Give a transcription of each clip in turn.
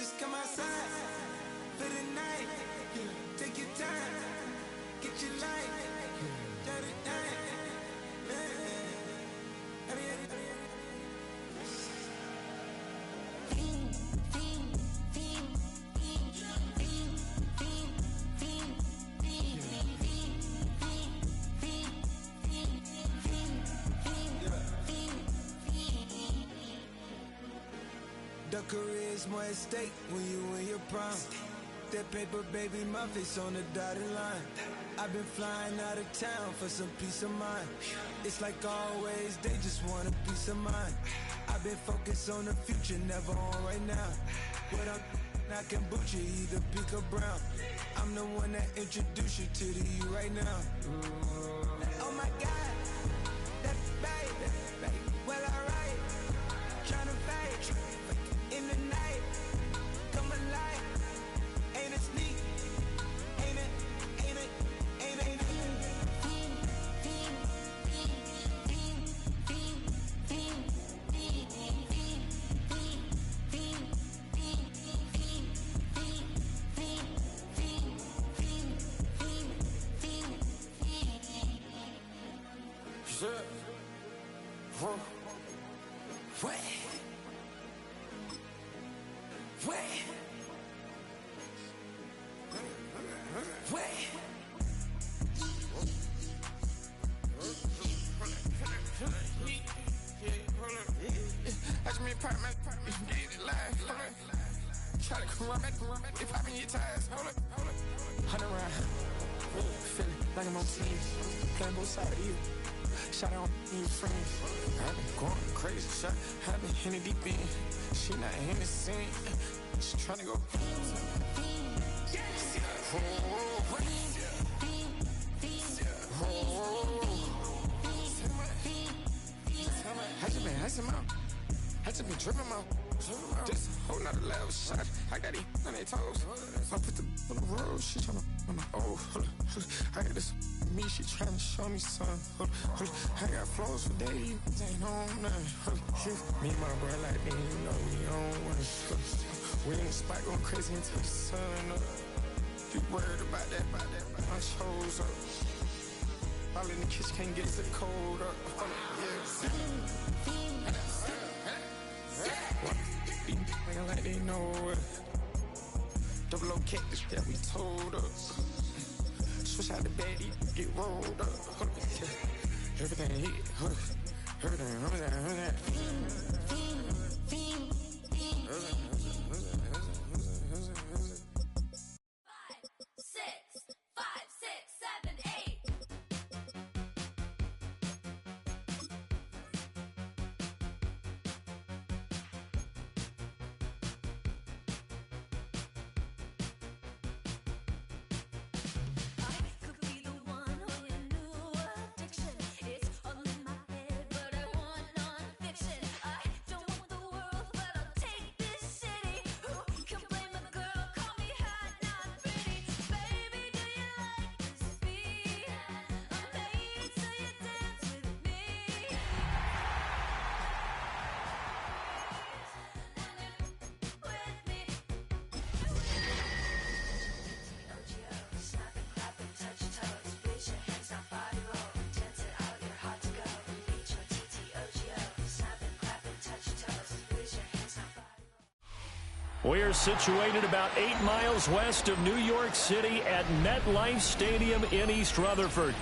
Just come outside for the night. Take your time, get your life. Dirty night. The career is more at stake when you in your prime. That paper, baby, my face on the dotted line. I've been flying out of town for some peace of mind. It's like always, they just want a peace of mind. I've been focused on the future, never on right now. What I can boot you, either pink or brown. I'm the one that introduced you to the you right now. Oh my God, that baby, well alright. Tryna fight in the night, come alive. Ain't it sneak? Ain't it? Ain't it? Ain't it? Ain't it? Try to come back, they popping your tires, hold up, 100 round, feeling like I'm on team, playing both sides of you, shot out on your friends, I've been going crazy, shot, I've been hitting deep in, she not in the scene, she tryna go, I just been dripping out. Just a whole nother level shot. I got these on their toes. I put the on the road. She tryna, oh, hold up. I got this me. She tryna show me something. Hold up. I got flows for days. Ain't on nothing. Me and my bro like me, you know we on one. We in the spot going crazy until the sun up. You worried about that? My shows up. All in the kitchen can't get to the cold up. Nigga like they know it. Double O cactus that we told us. Switch out the bed, get rolled up. Everything hit, everything. 5, 6, 7, 8. We're situated about 8 miles west of New York City at MetLife Stadium in East Rutherford.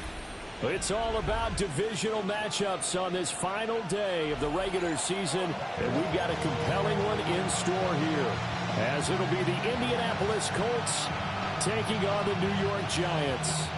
It's all about divisional matchups on this final day of the regular season, and we've got a compelling one in store here, as it'll be the Indianapolis Colts taking on the New York Giants.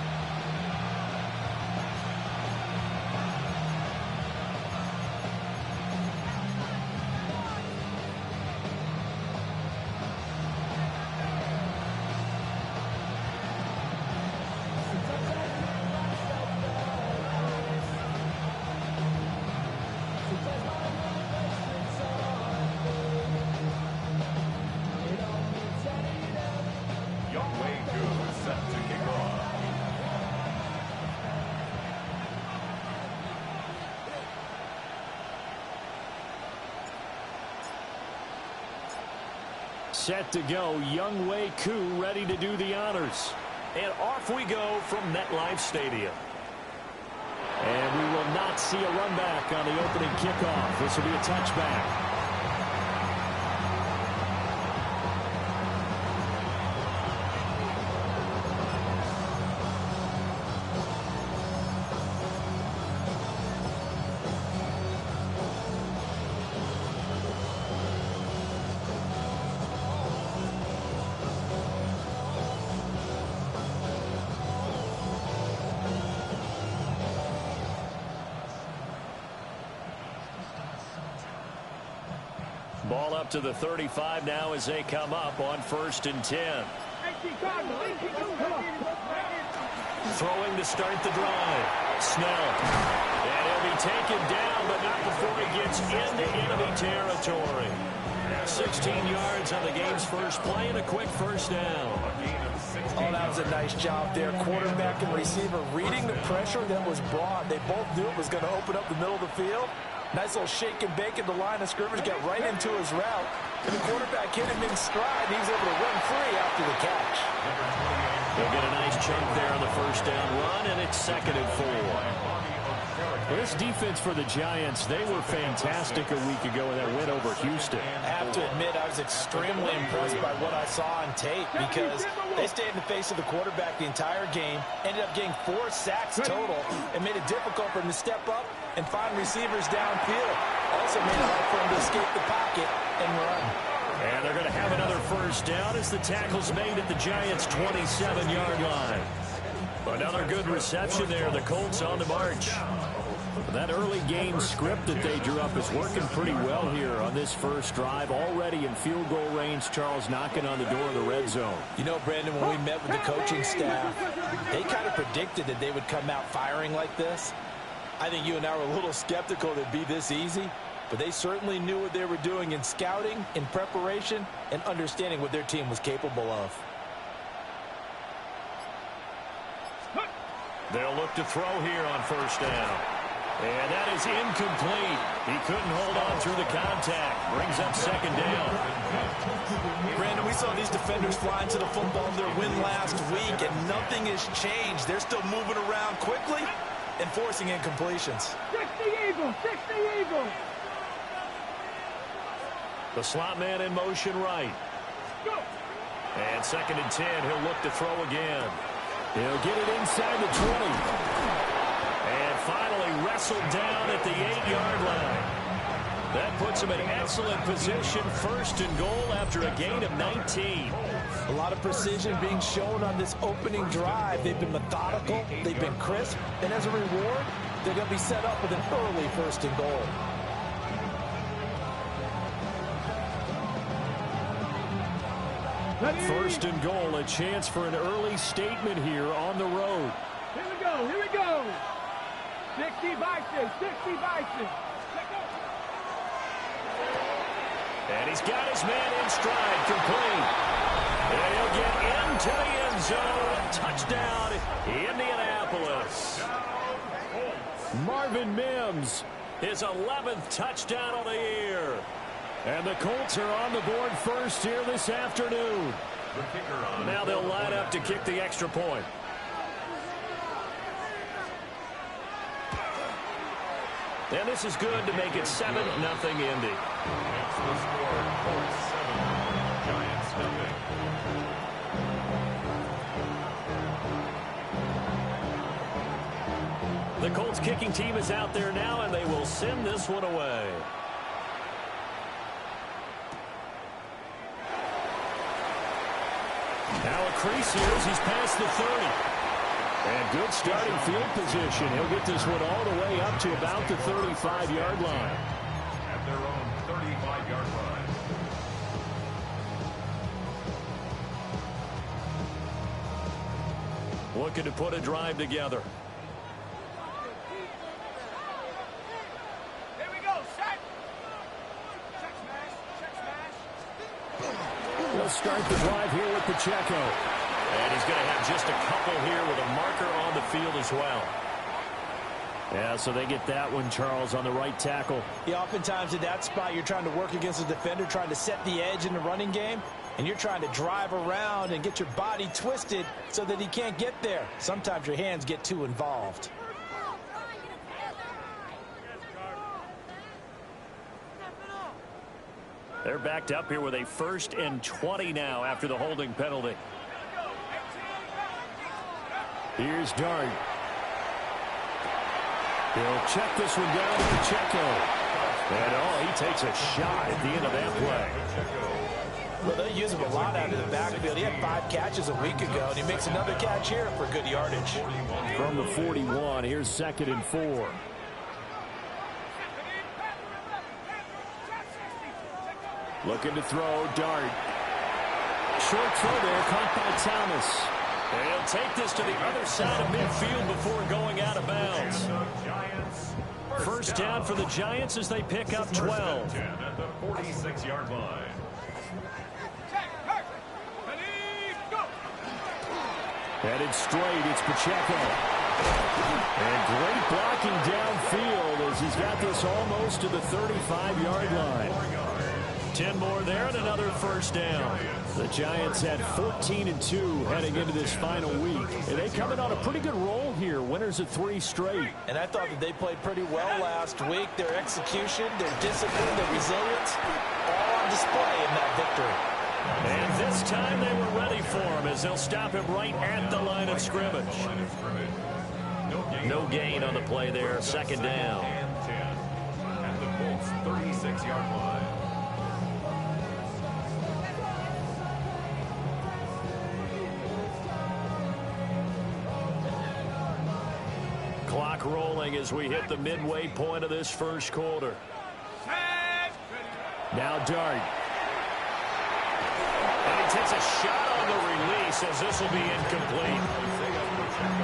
Set to go, Young Wei Koo ready to do the honors. And off we go from MetLife Stadium. And we will not see a run back on the opening kickoff. This will be a touchback. Ball up to the 35 now as they come up on 1st and 10. Throwing to start the drive. Snell. And he'll be taken down, but not before he gets into enemy territory. 16 yards on the game's first play and a quick first down. Oh, that was a nice job there. Quarterback and receiver reading the pressure that was brought. They both knew it was going to open up the middle of the field. Nice little shake and bake at the line of scrimmage. Got right into his route. And the quarterback hit him in stride. He was able to run free after the catch. They'll get a nice chunk there on the first down run, and it's 2nd and 4. This defense for the Giants, they were fantastic a week ago in that win over Houston. I have to admit, I was extremely impressed by what I saw on tape because they stayed in the face of the quarterback the entire game, ended up getting 4 sacks total, and made it difficult for him to step up and find receivers downfield. Also made it hard for him to escape the pocket and run. And they're going to have another first down as the tackle's made at the Giants' 27-yard line. Another good reception there. The Colts on the march. That early game script that they drew up is working pretty well here on this first drive. Already in field goal range, Charles knocking on the door of the red zone. You know, Brandon, when we met with the coaching staff, they kind of predicted that they would come out firing like this. I think you and I were a little skeptical that it'd be this easy, but they certainly knew what they were doing in scouting, in preparation, and understanding what their team was capable of. They'll look to throw here on first down. And that is incomplete. He couldn't hold on through the contact. Brings up 2nd down. Brandon, we saw these defenders fly into the football in their win last week, and nothing has changed. They're still moving around quickly and forcing incompletions. 60 Eagles, 60 Eagles. The slot man in motion right. And 2nd and 10. He'll look to throw again. He'll get it inside the 20. And finally wrestled down at the 8-yard line. That puts him in excellent position. 1st and goal after a gain of 19. A lot of precision being shown on this opening drive. They've been methodical. They've been crisp. And as a reward, they're going to be set up with an early 1st and goal. First and goal, a chance for an early statement here on the road. Here we go, here we go. 60 Bison, 60 Bison. And he's got his man in stride, complete. And he'll get into the end zone. Touchdown, Indianapolis. Marvin Mims, his 11th touchdown of the year. And the Colts are on the board first here this afternoon. Now they'll line up to kick the extra point. And this is good to make it 7-0 Indy. That's the score, Colts 7, Giants nothing. The Colts kicking team is out there now, and they will send this one away. Now a crease here as he's past the 30. And good starting field position. He'll get this one all the way up to about the 35-yard line. At their own 35-yard line. Looking to put a drive together. Here we go, set. Check smash, check smash. He'll start the drive here with Pacheco. And he's going to have just a couple here with a marker on the field as well. Yeah, so they get that one, Charles, on the right tackle. Yeah, oftentimes at that spot, you're trying to work against a defender, trying to set the edge in the running game, and you're trying to drive around and get your body twisted so that he can't get there. Sometimes your hands get too involved. They're backed up here with a 1st and 20 now after the holding penalty. Here's Dart. He'll check this one down to Pacheco. And, he takes a shot at the end of that play. Well, they use him a lot out of the backfield. He had 5 catches a week ago, and he makes another catch here for good yardage. From the 41, here's 2nd and 4. Looking to throw, Dart. Short throw there, caught by Thomas. He'll take this to the other side of midfield before going out of bounds. First down for the Giants as they pick up 12. At the 46-yard line. Headed straight, it's Pacheco. And great blocking downfield as he's got this almost to the 35-yard line. 10 more there and another first down. The Giants had 14-2 heading into this final week. And they come in on a pretty good roll here. Winners of 3 straight. And I thought that they played pretty well last week. Their execution, their discipline, their resilience, all on display in that victory. And this time they were ready for him as they'll stop him right at the line of scrimmage. No gain on the play there. Second down. And 10 at the Colts 36-yard line. Clock rolling as we hit the midway point of this first quarter. Now Dart. And he takes a shot on the release as this will be incomplete.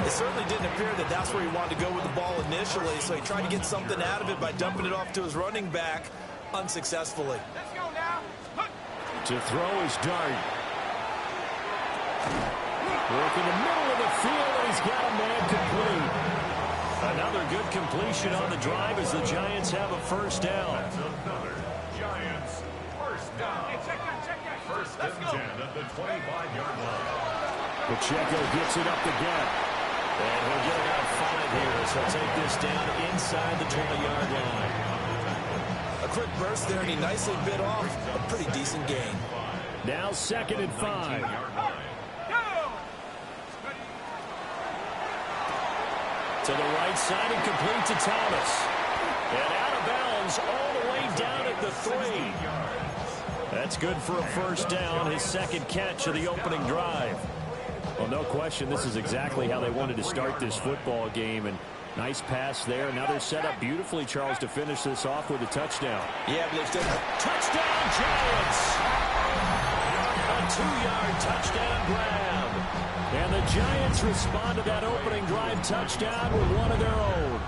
It certainly didn't appear that that's where he wanted to go with the ball initially, so he tried to get something out of it by dumping it off to his running back unsuccessfully. Let's go now. To throw is Dart. Work in the middle of the field, and he's got a man complete. Another good completion on the drive as the Giants have a first down. That's another Giants first down. Hey, check that. First and 10 at the 25-yard line. Pacheco gets it up the gap. And he'll get about 5 here, so he'll take this down inside the 20-yard line. A quick burst there, and he nicely bit off a pretty decent gain. Now 2nd and 5. To the right side and complete to Thomas. And out of bounds all the way down at the 3. That's good for a first down, his second catch of the opening drive. Well, no question, this is exactly how they wanted to start this football game. And nice pass there. Now they're set up beautifully, Charles, to finish this off with a touchdown. Yeah, but they've done Touchdown, Giants! A 2-yard touchdown grab. And the Giants respond to that opening drive touchdown with one of their own.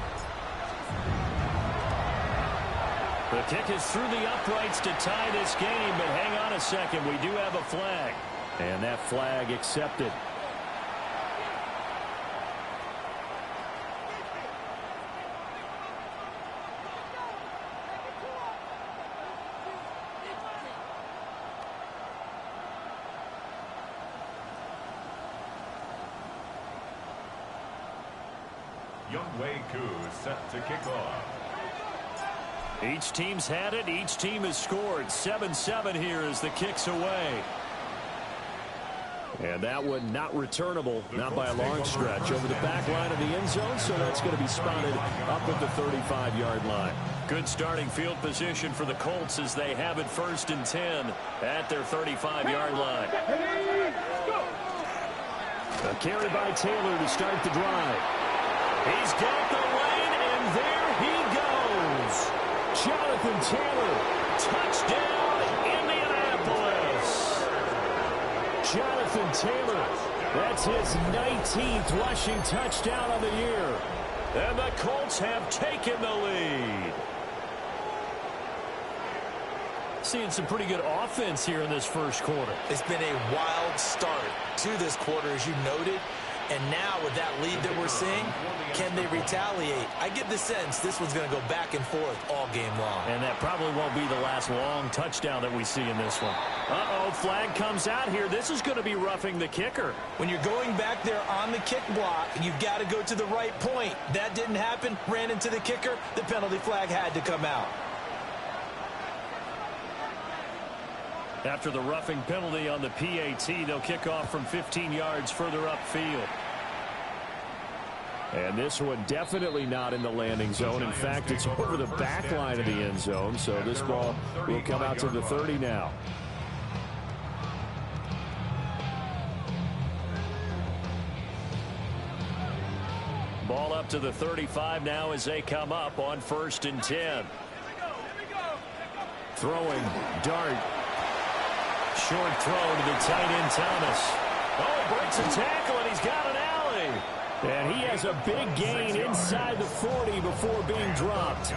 The kick is through the uprights to tie this game, but hang on a second, we do have a flag. And that flag accepted. Youngwei Koo set to kick off. Each team's had it. Each team has scored. 7-7 here as the kick's away. And that one not returnable, not by a long stretch, over the back line of the end zone, so that's going to be spotted up at the 35-yard line. Good starting field position for the Colts as they have it 1st and 10 at their 35-yard line. A carry by Taylor to start the drive. He's got the lane, and there he goes. Jonathan Taylor, touchdown, Indianapolis. Jonathan Taylor, that's his 19th rushing touchdown of the year. And the Colts have taken the lead. Seeing some pretty good offense here in this first quarter. It's been a wild start to this quarter, as you noted. And now with that lead that we're seeing, can they retaliate? I get the sense this one's going to go back and forth all game long. And that probably won't be the last long touchdown that we see in this one. Uh-oh, flag comes out here. This is going to be roughing the kicker. When you're going back there on the kick block, you've got to go to the right point. That didn't happen. Ran into the kicker. The penalty flag had to come out. After the roughing penalty on the PAT, they'll kick off from 15 yards further upfield. And this one definitely not in the landing zone. In fact, it's over the back line of the end zone, so this ball will come out to the 30 now. Ball up to the 35 now as they come up on 1st and 10. Throwing, Dart. Short throw to the tight end, Thomas. Oh, breaks a tackle, and he's got an alley. And he has a big gain inside the 40 before being dropped.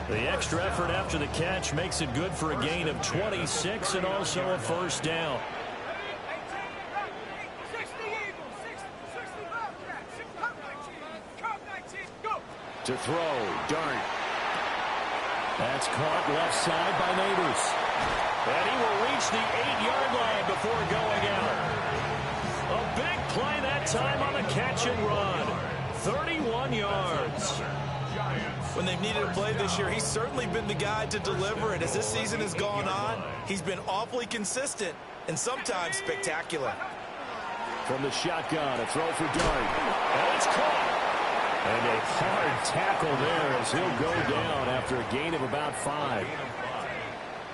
The extra effort after the catch makes it good for a gain of 26 and also a first down. To throw, Dart. That's caught left side by Neighbors. And he will reach the 8-yard line before going out. A big play that time on the catch and run. 31 yards. When they've needed a play this year, he's certainly been the guy to deliver it. As this season has gone on, he's been awfully consistent and sometimes spectacular. From the shotgun, a throw for Dart. And it's caught. And a hard tackle there as he'll go down after a gain of about 5.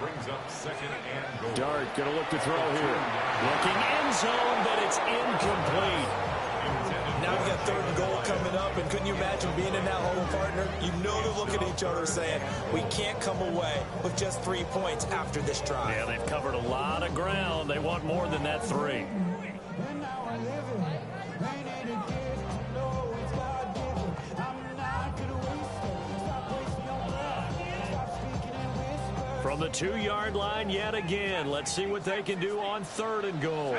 Brings up second and goal. Dart going to look to throw here. Looking end zone, but it's incomplete. Now we got 3rd and goal coming up, and couldn't you imagine being in that hole, partner? You know they're looking at each other saying, we can't come away with just 3 points after this drive. Yeah, they've covered a lot of ground. They want more than that 3. From the 2-yard line yet again. Let's see what they can do on 3rd and goal.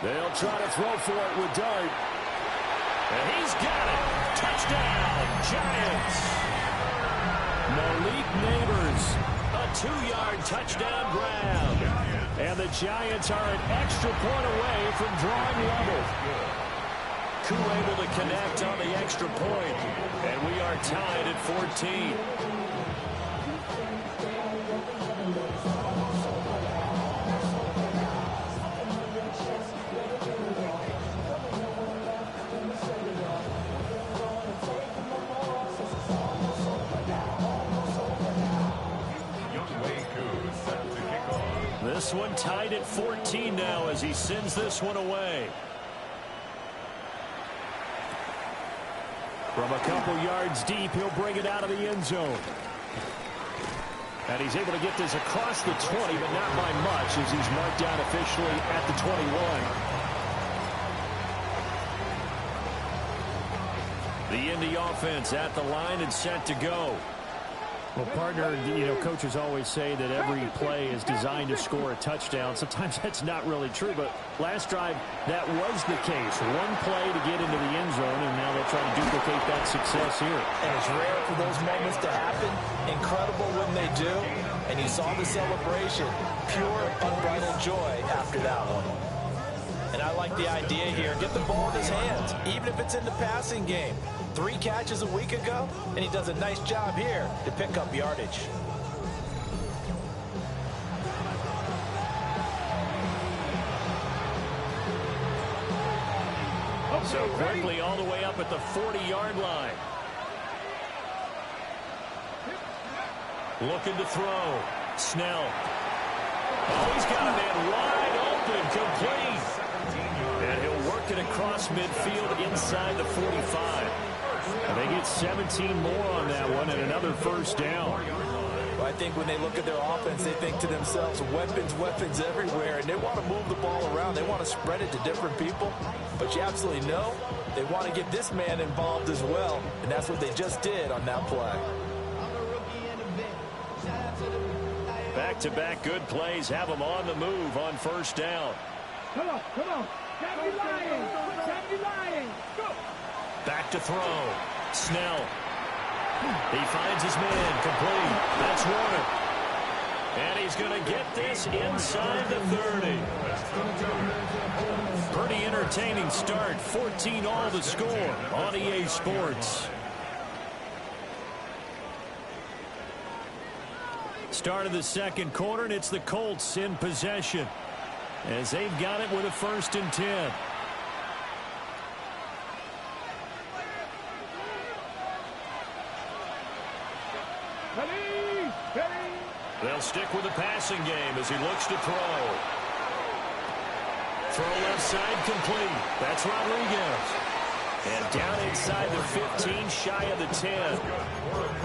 They'll try to throw for it with Dart. And he's got it. Touchdown, Giants. Malik Neighbors, a 2-yard touchdown grab. And the Giants are an extra point away from drawing level. Koo able to connect on the extra point. And we are tied at 14. This one tied at 14 now as he sends this one away. From a couple yards deep, he'll bring it out of the end zone. And he's able to get this across the 20, but not by much as he's marked down officially at the 21. The Indy offense at the line and set to go. Well, partner, you know, coaches always say that every play is designed to score a touchdown. Sometimes that's not really true, but last drive, that was the case. One play to get into the end zone, and now they'll try to duplicate that success here. And it's rare for those moments to happen. Incredible when they do. And you saw the celebration. Pure, unbridled joy after that one. And I like the idea here. Get the ball in his hands, even if it's in the passing game. 3 catches a week ago, and he does a nice job here to pick up yardage. So quickly all the way up at the 40-yard line. Looking to throw. Snell. Oh, he's got a man wide open, complete. And he'll work it across midfield inside the 45. And they get 17 more on that one and another first down. Well, I think when they look at their offense, they think to themselves, weapons, weapons everywhere, and they want to move the ball around. They want to spread it to different people. But you absolutely know they want to get this man involved as well, and that's what they just did on that play. Back-to-back good plays have them on the move on first down. Come on. Can't be lying. Go. Back to throw. Snell. He finds his man complete. That's Warner. And he's going to get this inside the 30. Pretty entertaining start. 14 all the score on EA Sports. Start of the second quarter, and it's the Colts in possession as they've got it with a 1st and 10. They'll stick with the passing game as he looks to throw. Throw left side complete. That's Rodriguez. And down inside the 15, shy of the 10.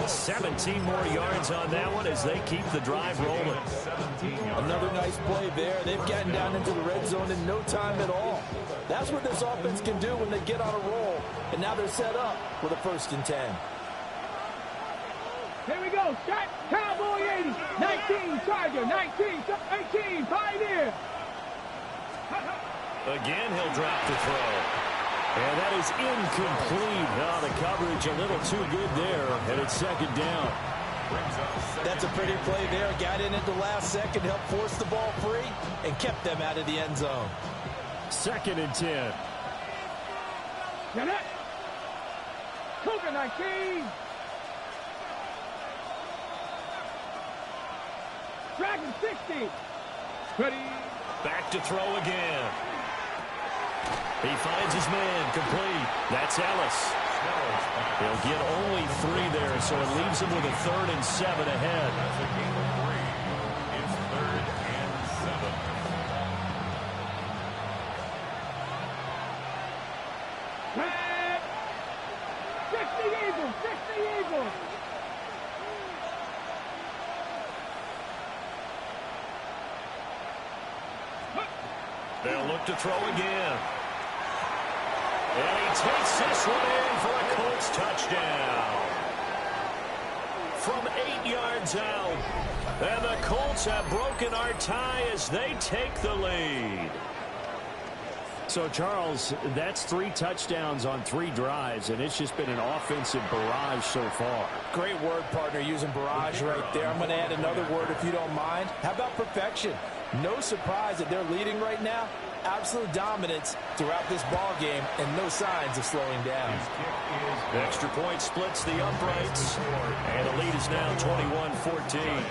17 more yards on that one as they keep the drive rolling. Another nice play there. They've gotten down into the red zone in no time at all. That's what this offense can do when they get on a roll. And now they're set up with a 1st and 10. Here we go. Shot. Cowboy 80. 19. Charger. 19. 18. Pioneer. Again, he'll drop the throw. And that is incomplete. Oh, the coverage a little too good there, and it's 2nd down. That's a pretty play there. Got in at the last second, helped force the ball free, and kept them out of the end zone. 2nd and 10. Get it. Cougar 19. Dragon 60. Ready. Back to throw again. He finds his man, complete. That's Ellis. He'll get only 3 there, so it leaves him with a 3rd and 7 ahead. It's 3rd and 7. 60 Eagles. 60 Eagles. They'll look to throw again. And he takes this one in for a Colts touchdown. From 8 yards out. And the Colts have broken our tie as they take the lead. So, Charles, that's 3 touchdowns on 3 drives, and it's just been an offensive barrage so far. Great word, partner, using barrage right there. I'm going to add another word if you don't mind. How about perfection? No surprise that they're leading right now. Absolute dominance throughout this ball game and no signs of slowing down. The extra point splits the uprights, and the lead is now 21-14.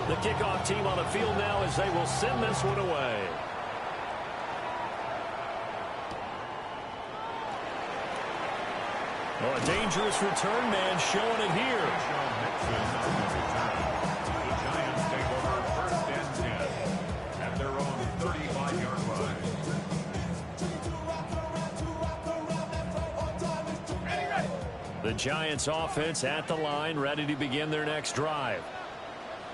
The kickoff team on the field now as they will send this one away. Oh, a dangerous return man showing it here. The Giants take over 1st and 10 at their own 35-yard line. The Giants offense at the line, ready to begin their next drive.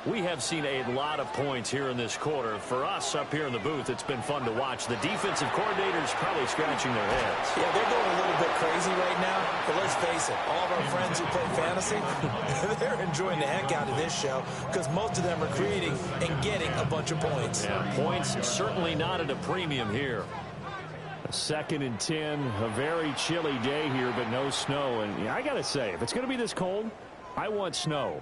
We have seen a lot of points here in this quarter. For us up here in the booth, it's been fun to watch. The defensive coordinators probably scratching their heads. Yeah, they're going a little bit crazy right now. But let's face it, all of our friends who play fantasy, they're enjoying the heck out of this show because most of them are creating and getting a bunch of points. Yeah, points certainly not at a premium here. A 2nd and 10, a very chilly day here, but no snow. And I got to say, if it's going to be this cold, I want snow.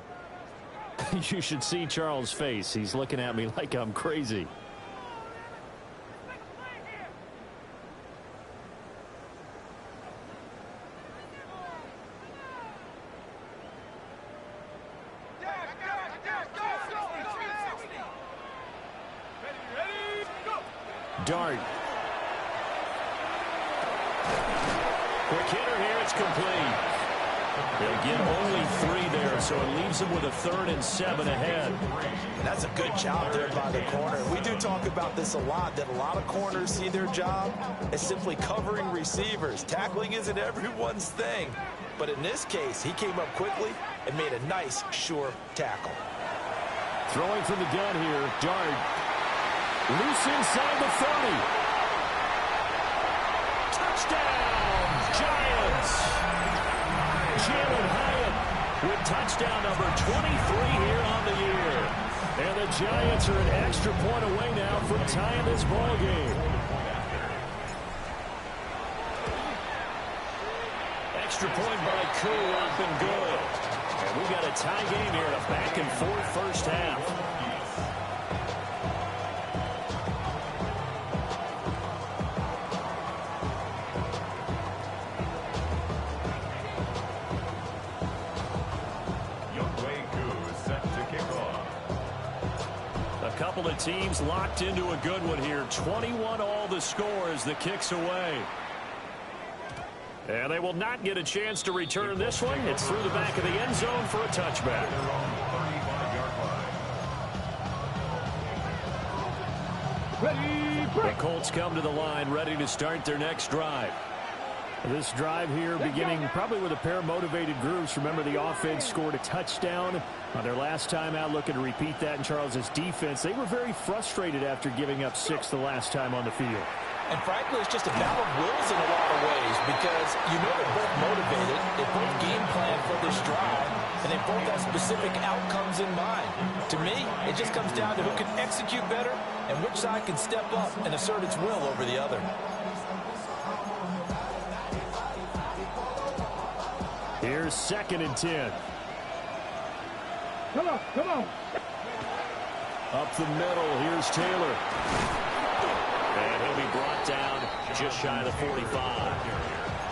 You should see Charles' face. He's looking at me like I'm crazy. Dart. Quick hitter here. It's complete. They'll get only 3 there, so it leaves them with a 3rd and 7 ahead. That's a good job there by the corner. We do talk about this a lot, that a lot of corners see their job as simply covering receivers. Tackling isn't everyone's thing. But in this case, he came up quickly and made a nice, sure tackle. Throwing from the gun here, Dart. Loose inside the 30. Touchdown, Giants! Jalen Hyatt with touchdown number 23 here on the year. And the Giants are an extra point away now from tying this ball game. Extra point by Koo, up and good. And we got a tie game here in a back-and-forth first half. Couple of teams locked into a good one here. 21 all the score as the kick's away. And they will not get a chance to return this one. It's through the back of the end zone for a touchback. The Colts come to the line, ready to start their next drive. This drive here beginning probably with a pair of motivated groups. Remember, the offense scored a touchdown on their last time out, looking to repeat that in Charles's defense. They were very frustrated after giving up 6 the last time on the field. And frankly, it's just a battle of wills in a lot of ways because you know they're both motivated, they both game plan for this drive, and they both have specific outcomes in mind. To me, it just comes down to who can execute better and which side can step up and assert its will over the other. Here's 2nd and 10. Come on, come on. Up the middle, here's Taylor. And he'll be brought down just shy of the 45.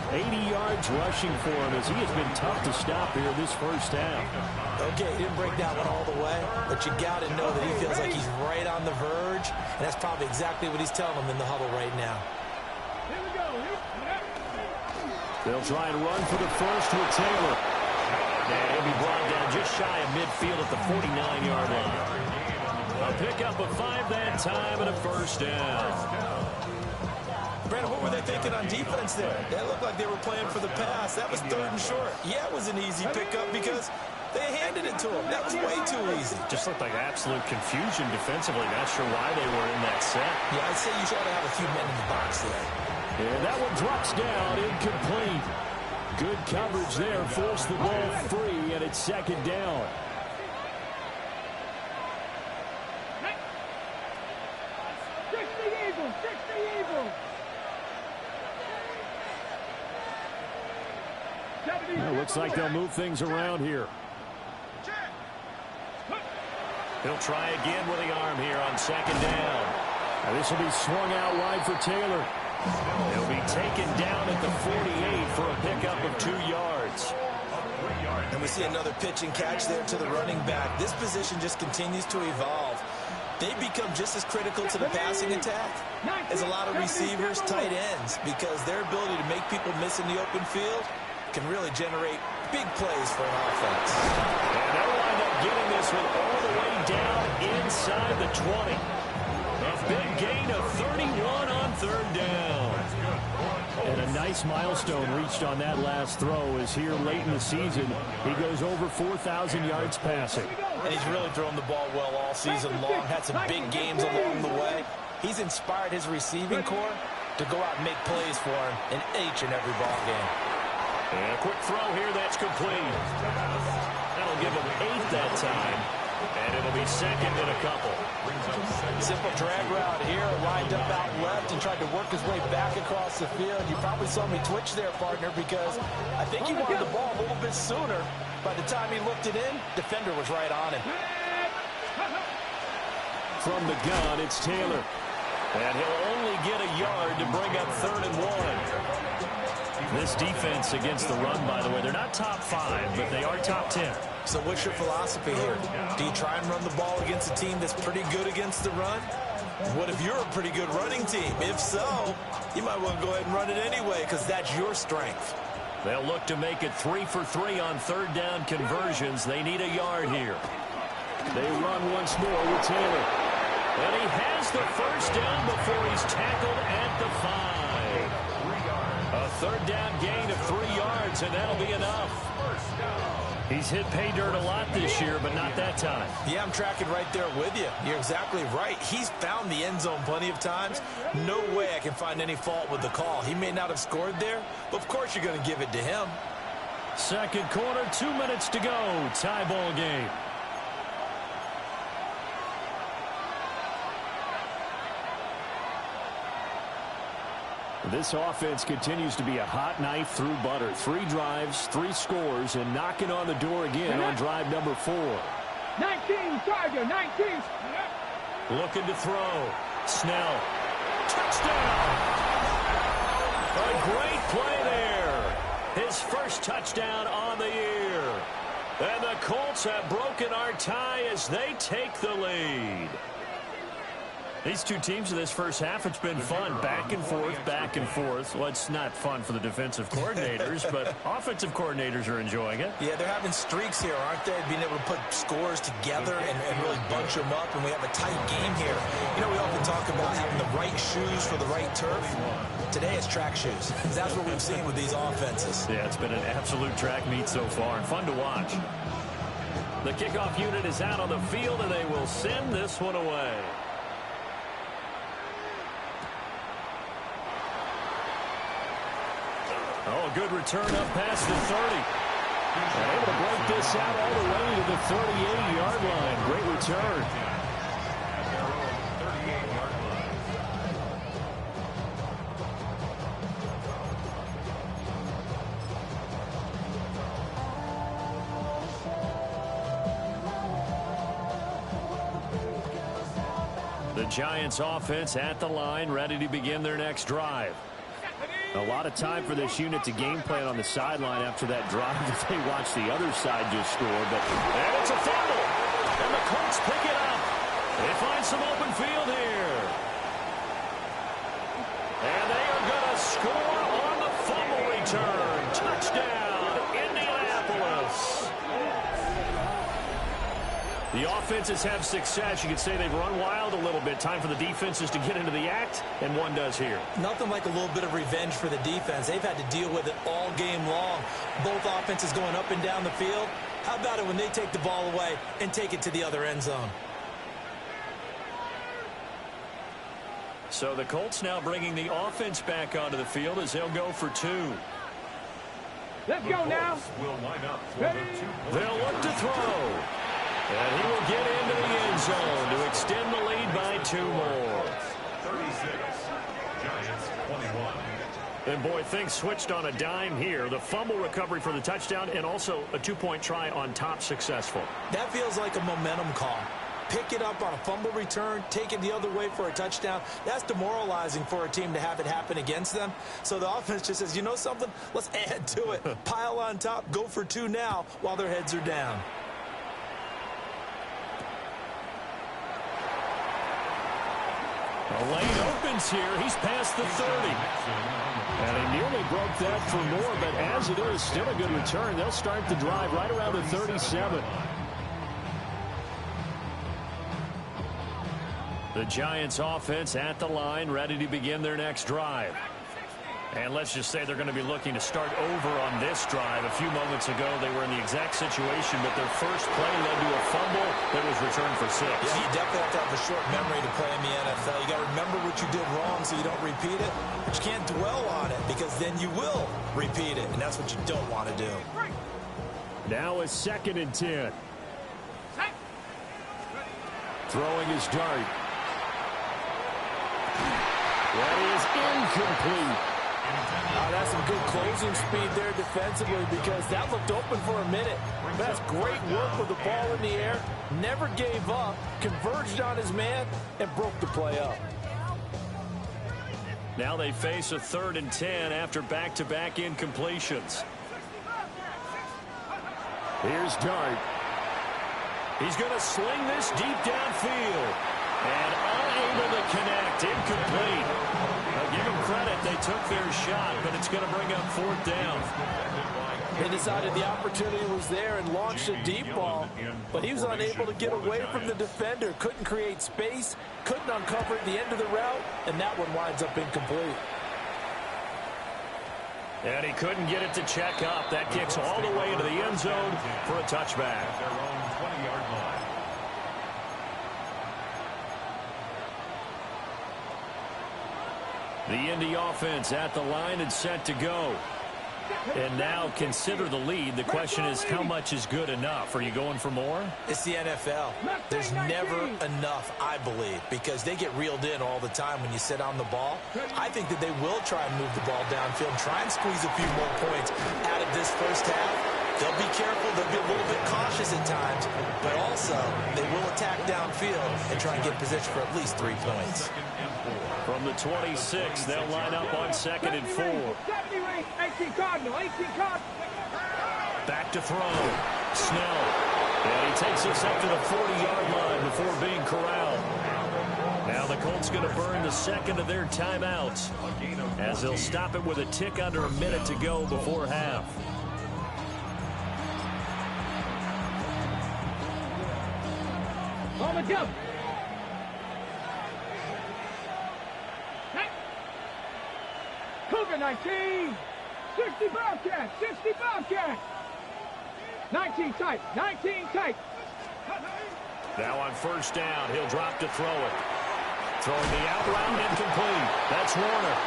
80 yards rushing for him as he has been tough to stop here this first half. Okay, he didn't break that one all the way, but you got to know that he feels like he's right on the verge, and that's probably exactly what he's telling them in the huddle right now. Here we go. They'll try and run for the first with Taylor. And he'll be brought down just shy of midfield at the 49-yard line. A pickup of 5 that time and a first down. Brandon, what were they thinking on defense there? That looked like they were playing for the pass. That was 3rd and short. Yeah, it was an easy pickup because they handed it to him. That was way too easy. Just looked like absolute confusion defensively. Not sure why they were in that set. Yeah, I'd say you try to have a few men in the box there. And that one drops down, incomplete. Good coverage there, forced the ball free, and it's 2nd down. Well, looks like they'll move things around here. He'll try again with the arm here on 2nd down. And this will be swung out wide for Taylor. He'll be taken down at the 48 for a pickup of 2 yards. And we see another pitch and catch there to the running back. This position just continues to evolve. They become just as critical to the passing attack as a lot of receivers, tight ends, because their ability to make people miss in the open field can really generate big plays for an offense. And they'll wind up getting this one all the way down inside the 20. A big gain of 31 on 3rd down. And a nice milestone reached on that last throw as here late in the season, he goes over 4,000 yards passing. And he's really thrown the ball well all season long. Had some big games along the way. He's inspired his receiving corps to go out and make plays for him in each and every ball game. And a quick throw here, that's complete. That'll give him 8 that time. And it'll be 2nd and a couple. Simple drag route here, lined up out left and tried to work his way back across the field. You probably saw me twitch there, partner, because I think he wanted the ball a little bit sooner. By the time he looked it in, defender was right on him. From the gun, it's Taylor. And he'll only get a yard to bring up 3rd and 1. This defense against the run, by the way, they're not top 5, but they are top 10. So what's your philosophy here? Do you try and run the ball against a team that's pretty good against the run? What if you're a pretty good running team? If so, you might want to go ahead and run it anyway because that's your strength. They'll look to make it 3 for 3 on 3rd down conversions. They need a yard here. They run once more with Taylor. And he has the first down before he's tackled at the 5. A 3rd down gain of 3 yards, and that'll be enough. He's hit pay dirt a lot this year, but not that time. Yeah, I'm tracking right there with you. You're exactly right. He's found the end zone plenty of times. No way I can find any fault with the call. He may not have scored there, but of course you're going to give it to him. 2nd quarter, 2 minutes to go. Tie ball game. This offense continues to be a hot knife through butter. 3 drives, 3 scores, and knocking on the door again on drive number 4. 19, Charger, 19. Looking to throw. Snell. Touchdown! A great play there. His first touchdown on the year. And the Colts have broken our tie as they take the lead. These two teams in this first half, it's been fun. Back and forth, back and forth. Well, it's not fun for the defensive coordinators, but offensive coordinators are enjoying it. Yeah, they're having streaks here, aren't they? Being able to put scores together and really bunch them up, and we have a tight game here. You know, we often talk about having the right shoes for the right turf. Today it's track shoes. That's what we've seen with these offenses. Yeah, it's been an absolute track meet so far, and fun to watch. The kickoff unit is out on the field, and they will send this one away. Oh, good return up past the 30. And able to break this out all the way to the 38-yard line. Great return. At their own 38-yard line. The Giants offense at the line, ready to begin their next drive. A lot of time for this unit to game plan on the sideline after that drive that they watched the other side just score. And it's a fumble. And the Colts pick it up. They find some open field here. And they are going to score on the fumble return. Touchdown, Indianapolis. The offenses have success. You could say they've run wild a little bit. Time for the defenses to get into the act, and one does here. Nothing like a little bit of revenge for the defense. They've had to deal with it all game long. Both offenses going up and down the field. How about it when they take the ball away and take it to the other end zone? So the Colts now bringing the offense back onto the field as they'll go for two. Let's go now. Will line up for the 2-point. They'll look to throw. And he will get into the end zone to extend the lead by two more. 36. Giants 21. And boy, things switched on a dime here. The fumble recovery for the touchdown and also a two-point try on top successful. That feels like a momentum call. Pick it up on a fumble return, take it the other way for a touchdown. That's demoralizing for a team to have it happen against them. So the offense just says, you know something? Let's add to it. Pile on top, go for two now while their heads are down. The lane opens here. He's past the 30. And he nearly broke that for more, but as it is, still a good return. They'll start the drive right around the 37. The Giants offense at the line, ready to begin their next drive. And let's just say they're going to be looking to start over on this drive. A few moments ago, they were in the exact situation, but their first play led to a fumble that was returned for 6. Yeah, you definitely have to have a short memory to play in the NFL. You got to remember what you did wrong so you don't repeat it. But you can't dwell on it because then you will repeat it, and that's what you don't want to do. Now a 2nd and 10. Throwing his dart. That is incomplete. That's some good closing speed there defensively because that looked open for a minute. That's great work with the ball in the air. Never gave up, converged on his man, and broke the play up. Now they face a 3rd and 10 after back-to-back incompletions. Here's Dart. He's going to sling this deep downfield. And unable to connect. Incomplete. Now give them credit. They took their shot, but it's going to bring up 4th down. They decided the opportunity was there and launched a deep ball, but he was unable to get away from the defender. Couldn't create space, couldn't uncover at the end of the route, and that one winds up incomplete. And he couldn't get it to check up. That kicks all the way into the end zone for a touchback. Their own 20-yard line. The Indy offense at the line and set to go. And now consider the lead. The question is, how much is good enough? Are you going for more? It's the NFL. There's never enough, I believe, because they get reeled in all the time when you sit on the ball. I think that they will try and move the ball downfield, try and squeeze a few more points out of this first half. They'll be careful. They'll be a little bit cautious at times, but also they will attack downfield and try and get position for at least 3 points. From the 26, they'll line up on 2nd and 4. 18 Cardinal, 18 Cardinal. Back to throw. Snell. And he takes us up to the 40-yard line before being corralled. Now the the Colts going to burn the second of their timeouts as they'll stop it with a tick under a minute to go before half. On the jump. Cougar 19. 60 Bobcat. 60 Bobcat. 19 tight. 19 tight. Now on first down, he'll drop to throw it. Throwing the out route, incomplete. That's Warner.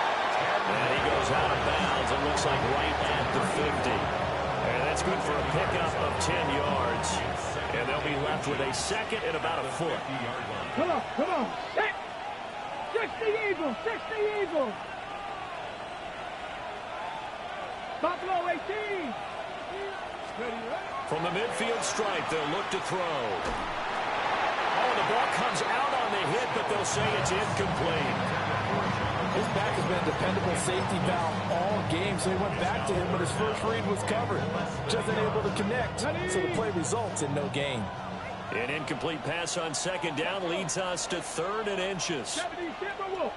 And he goes out of bounds. It looks like right at the 50. And that's good for a pickup of 10 yards. And they'll be left with a second and about a foot. Come on, come on. 60 Eagles, 60 Eagles. Buffalo 18. From the midfield stripe, they'll look to throw. Oh, the ball comes out on the hit, but they'll say it's incomplete. His back has been a dependable safety valve all game, so he went back to him when his first read was covered. Just unable to connect, so the play results in no gain. An incomplete pass on second down leads us to 3rd and inches. 70 Timberwolves.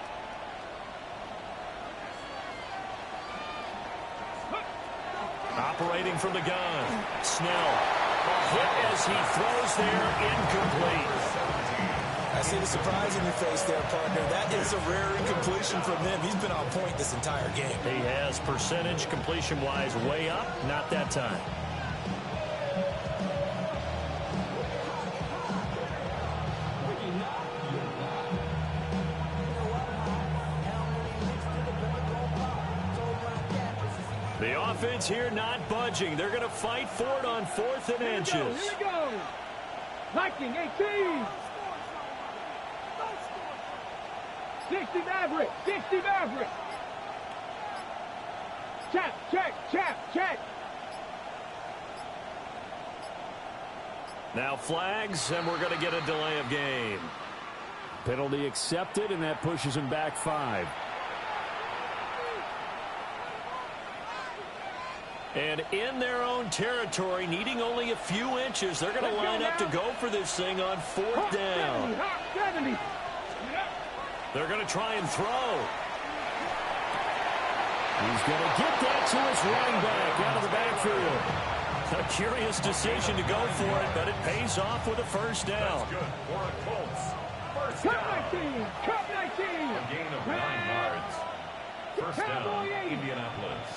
Operating from the gun. Snell. A hit as he throws there, incomplete. I see the surprise in your face there, partner. That is a rare incompletion from him. He's been on point this entire game. He has percentage completion-wise way up, not that time. The offense here not budging. They're going to fight for it on 4th and inches. Here we go. Viking 18. 60 Maverick. 60 Maverick. Check. Now flags, and we're going to get a delay of game. Penalty accepted, and that pushes him back 5. And in their own territory, needing only a few inches, they're going to line up to go for this thing on 4th down. 70. They're going to try and throw. He's going to get that to his running back out of the backfield. A curious decision to go for it, but it pays off with a first down. That's good for a Colts. First Cup down. 19. Cup 19. A gain of 9 yards. First down, Indianapolis.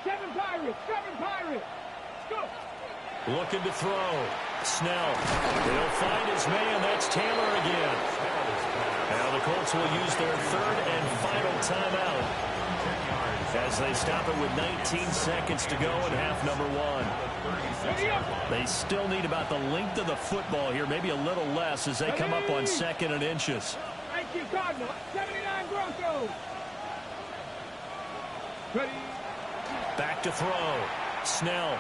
7 Pirates. Go. Looking to throw. Snell. He'll find his man. That's Taylor again. Now the Colts will use their 3rd and final timeout as they stop it with 19 seconds to go in half number 1. They still need about the length of the football here, maybe a little less as they come up on 2nd and inches. Thank you, Cardinal. 79 Broncos. Ready. Back to throw. Snell.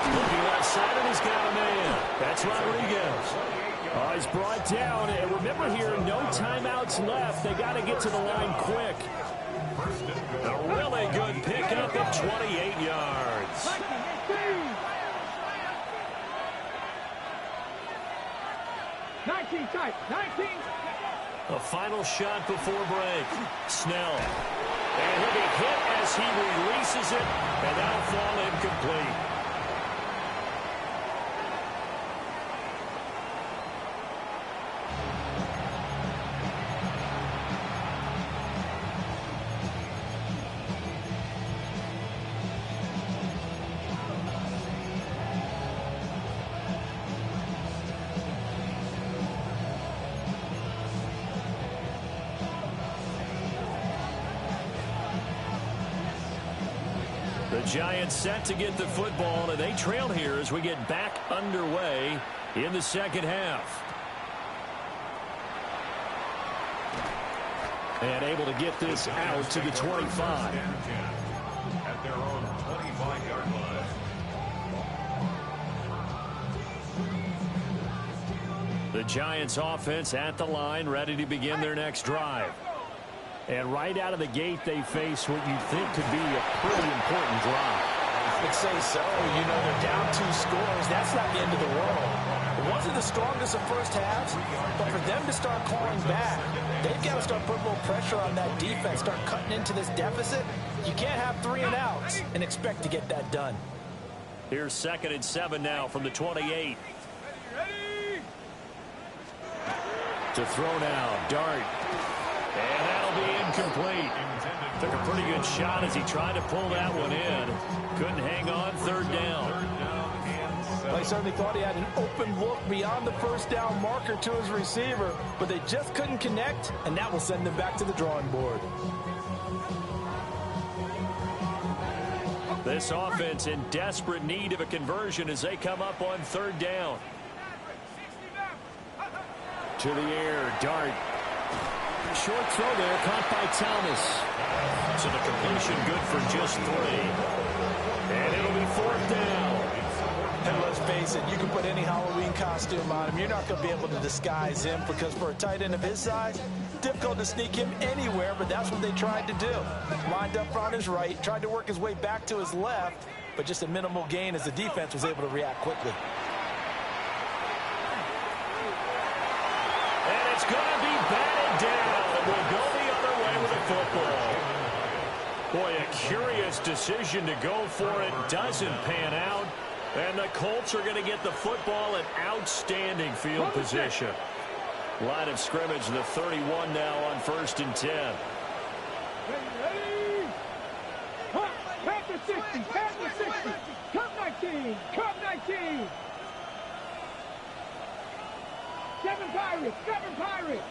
Looking left side, and he's got a man. That's Rodriguez. Oh, he's brought down. And remember here, no timeouts left. They got to get to the line quick. A really good pickup at 28 yards. 19 tight. 19. A final shot before break. Snell. And he'll be hit as he releases it, and that'll fall incomplete. The Giants set to get the football, and they trail here as we get back underway in the second half. And able to get this out to the 25. At their own 25-yard line. The Giants offense at the line, ready to begin their next drive. And right out of the gate, they face what you think could be a pretty important drive. I would say so. You know, they're down 2 scores. That's not the end of the world. It wasn't the strongest of first halves, but for them to start clawing back, they've got to start putting a little pressure on that defense, start cutting into this deficit. You can't have 3 and outs and expect to get that done. Here's 2nd and 7 now from the 28. To throw now, Dart. And that'll be incomplete. Took a pretty good shot as he tried to pull that one in. Couldn't hang on, 3rd down. Well, he certainly thought he had an open look beyond the first down marker to his receiver, but they just couldn't connect, and that will send them back to the drawing board. This offense in desperate need of a conversion as they come up on 3rd down. To the air, Dart. Short throw there, caught by Thomas. So the completion good for just 3. And it'll be 4th down. And let's face it, you can put any Halloween costume on him. You're not going to be able to disguise him because for a tight end of his size, difficult to sneak him anywhere, but that's what they tried to do. Lined up on his right, tried to work his way back to his left, but just a minimal gain as the defense was able to react quickly. And it's going to be batted down. It will go the other way with the football. Boy, a curious decision to go for it. Doesn't pan out. And the Colts are going to get the football in outstanding field position. Line of scrimmage, the 31 now on 1st and 10. Ready? Pass to 60, pass to 60. Cut 19, cut 19. 7 Pirates, 7 Pirates.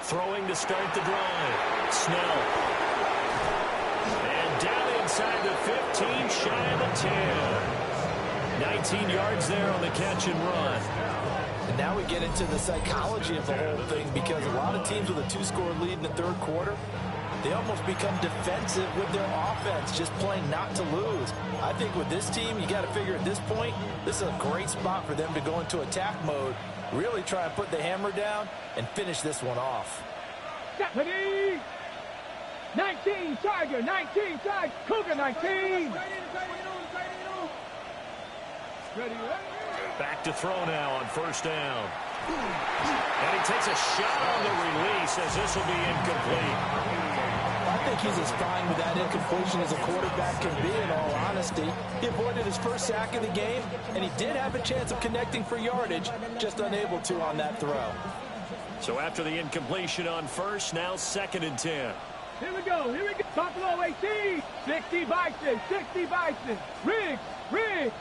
Throwing to start the drive. Snell. And down inside the 15, shy of the 10. 19 yards there on the catch and run. And now we get into the psychology of the whole thing because a lot of teams with a 2-score lead in the 3rd quarter, they almost become defensive with their offense, just playing not to lose. I think with this team, you got to figure at this point, this is a great spot for them to go into attack mode, really try and put the hammer down and finish this one off. Deputy! 19 Tiger, 19 Tiger, Cougar 19. Ready? Back to throw now on 1st down. And he takes a shot on the release as this will be incomplete. I think he's as fine with that incompletion as a quarterback can be, in all honesty. He avoided his first sack of the game, and he did have a chance of connecting for yardage, just unable to on that throw. So after the incompletion on 1st, now 2nd and 10. Here we go, here we go. Buffalo 18, 60 Bison, 60 Bison. Riggs, Riggs.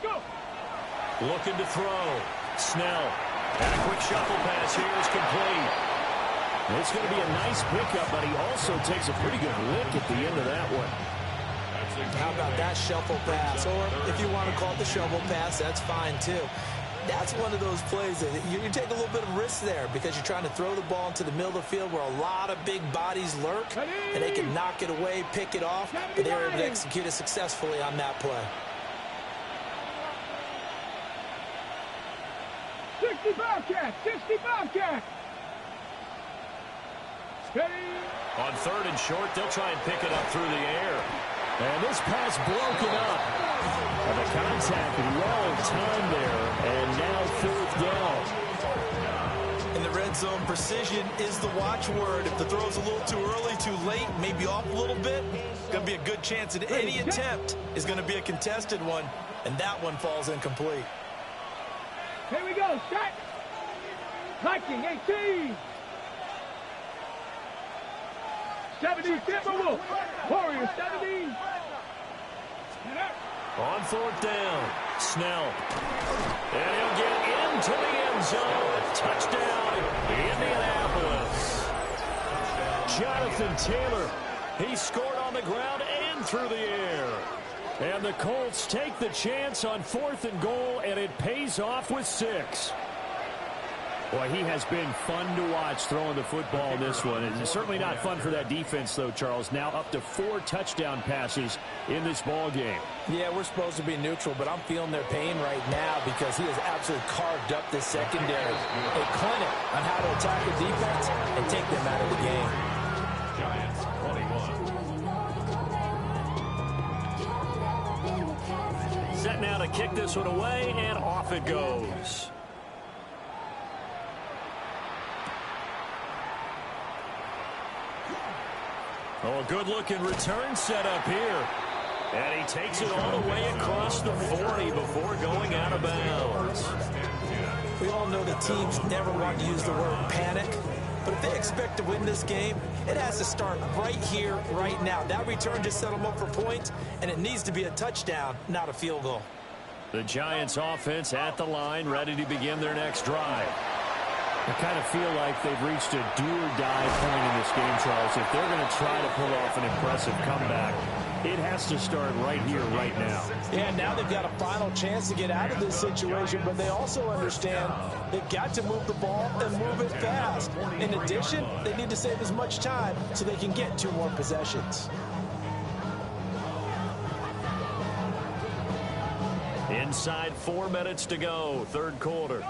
Go. Looking to throw. Snell. And a quick shuffle pass here is complete. It's going to be a nice pickup, but he also takes a pretty good lick at the end of that one. How about that shuffle pass? Or if you want to call it the shovel pass, that's fine too. That's one of those plays that you take a little bit of risk there because you're trying to throw the ball into the middle of the field where a lot of big bodies lurk, and they can knock it away, pick it off, but they were able to execute it successfully on that play. 60 Bobcats, 60 Bobcats. Ready? On 3rd and short, they'll try and pick it up through the air. And this pass broken up. And the contact well timed there. And now 4th down. In the red zone, precision is the watchword. If the throw's a little too early, too late, maybe off a little bit, it's going to be a good chance that any attempt is going to be a contested one, and that one falls incomplete. Here we go, set. Viking 18. 70 Timberwolves. Warriors 70. On 4th down, Snell. And he'll get into the end zone. Touchdown, Indianapolis. Jonathan Taylor, he scored on the ground and through the air. And the Colts take the chance on 4th and goal, and it pays off with 6. Boy, he has been fun to watch throwing the football in this one. It's certainly not fun for that defense, though, Charles. Now up to 4 touchdown passes in this ball game. Yeah, we're supposed to be neutral, but I'm feeling their pain right now because he has absolutely carved up this secondary. A clinic on how to attack a defense and take them out of the game. Set now to kick this one away, and off it goes. Oh, a good-looking return set up here. And he takes it all the way across the 40 before going out of bounds. We all know that teams never want to use the word panic, but if they expect to win this game, it has to start right here, right now. That return just set them up for points, and it needs to be a touchdown, not a field goal. The Giants offense at the line, ready to begin their next drive. I kind of feel like they've reached a do-or-die point in this game, Charles. If they're going to try to pull off an impressive comeback, it has to start right here, right now. Yeah, now they've got a final chance to get out of this situation, but they also understand they've got to move the ball and move it fast. In addition, they need to save as much time so they can get 2 more possessions. Inside 4 minutes to go, third quarter.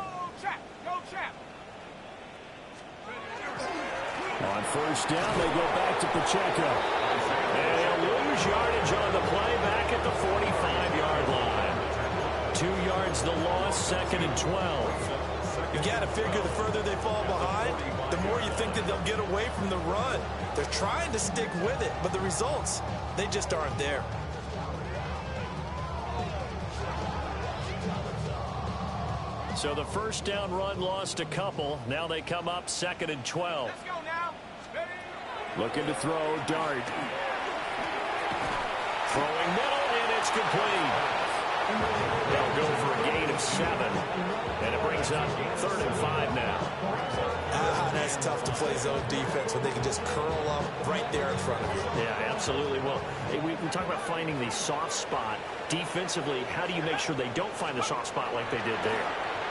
On first down, they go back to Pacheco. And he'll lose yardage on the play back at the 45-yard line. 2 yards the loss, second and 12. You got to figure the further they fall behind, the more you think that they'll get away from the run. They're trying to stick with it, but the results, they just aren't there. So the first down run lost a couple. Now they come up second and 12. Looking to throw, Dart. Throwing middle, and it's complete. They'll go for a gain of 7. And it brings up third and 5 now. That's tough to play zone defense when they can just curl up right there in front of you. Yeah, absolutely. Well, we talk about finding the soft spot. Defensively, how do you make sure they don't find the soft spot like they did there?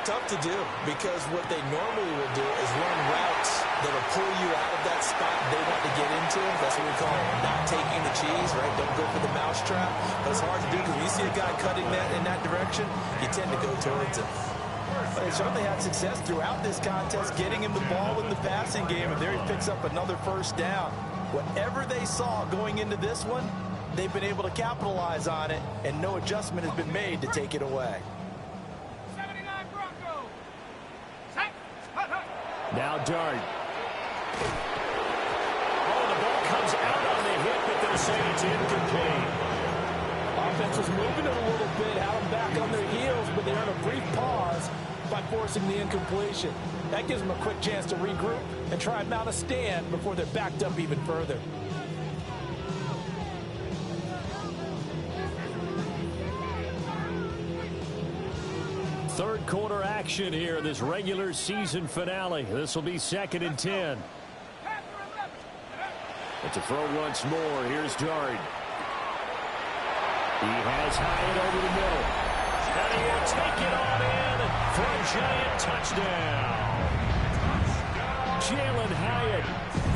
Tough to do, because what they normally will do is run routes that will pull you out of that spot they want to get into. That's what we call not taking the cheese, right? Don't go for the mousetrap. But it's hard to do because when you see a guy cutting that in that direction, you tend to go towards him. But they certainly had success throughout this contest, getting him the ball in the passing game, and there he picks up another first down. Whatever they saw going into this one, they've been able to capitalize on it, and no adjustment has been made to take it away. Now Dart. Oh, the ball comes out on the hit, but they'll say it's incomplete. Offense was moving it a little bit, had them back on their heels, but they earned a brief pause by forcing the incompletion. That gives them a quick chance to regroup and try and mount a stand before they're backed up even further. Third quarter action here, this regular season finale. This will be second and 10. But to throw once more, here's Dart. He has Hyatt over the middle. And he'll take it on in for a giant touchdown. Jalen Hyatt,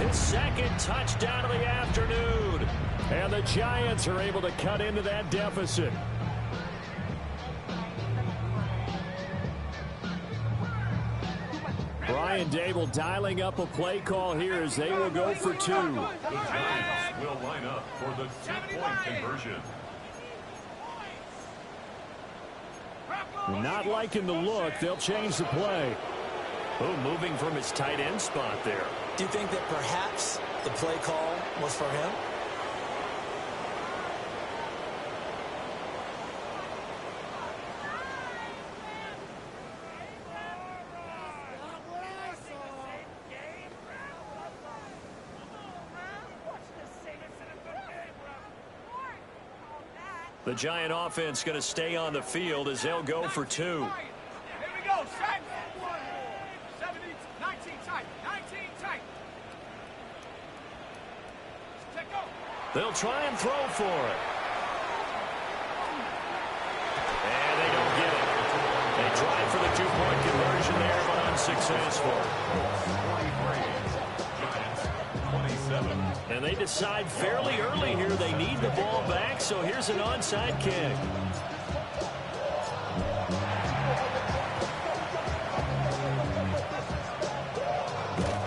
his second touchdown of the afternoon. And the Giants are able to cut into that deficit. Brian Dable dialing up a play call here as they will go for 2. The Giants will line up for the 2-point conversion. Not liking the look. They'll change the play. Oh, moving from his tight end spot there. Do you think that perhaps the play call was for him? The Giant offense going to stay on the field as they'll go for 2. Here we go. Set. 70, 19 tight. 19 tight. They'll try and throw for it. And they don't get it. They tried for the 2-point conversion there, but unsuccessful. And they decide fairly early here they need the ball back, so here's an onside kick.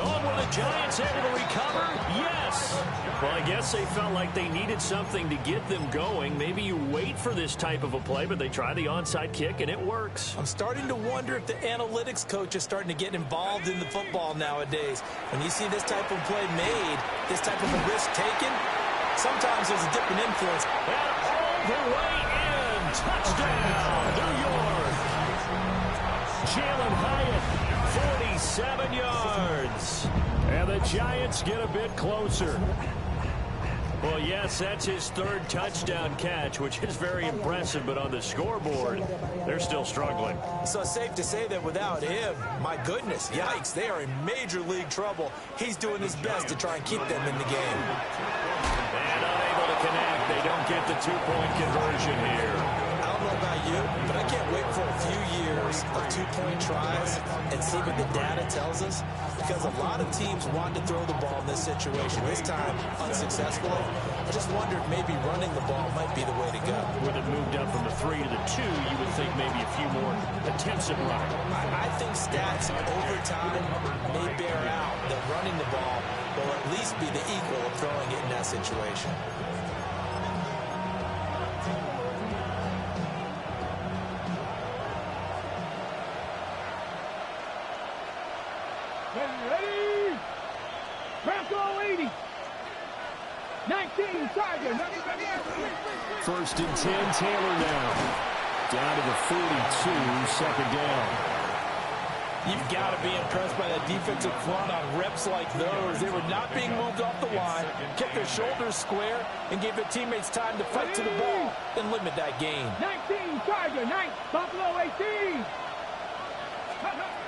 Oh, were the Giants able to recover? Yes. Well, I guess they felt like they needed something to get them going. Maybe you wait for this type of a play, but they try the onside kick, and it works. I'm starting to wonder if the analytics coach is starting to get involved in the football nowadays. When you see this type of play made, this type of a risk taken, sometimes there's a different influence. And all the way in. Touchdown, New York. Jalen Hyatt, 47 yards. And the Giants get a bit closer. Well, yes, that's his third touchdown catch, which is very impressive, but on the scoreboard, they're still struggling. So it's safe to say that without him, my goodness, yikes, they are in major league trouble. He's doing his best to try and keep them in the game. And unable to connect. They don't get the two-point conversion here. I don't know about you, but I can't wait for a few years of two-point tries and see what the data tells us, because a lot of teams want to throw the ball in this situation. This time, unsuccessfully. I just wonder if maybe running the ball might be the way to go. With it moved up from the 3 to the 2, you would think maybe a few more attempts at running. I think stats over time may bear out that running the ball will at least be the equal of throwing it in that situation. Ready? Bronco 80. 19, Tiger. First and 10, Taylor now. Down to the 42, second down. You've got to be impressed by that defensive front on reps like those. They were not being moved off the line, kept their shoulders square, and gave their teammates time to fight to the ball and limit that gain. 19, Tiger. 9, Buffalo 18.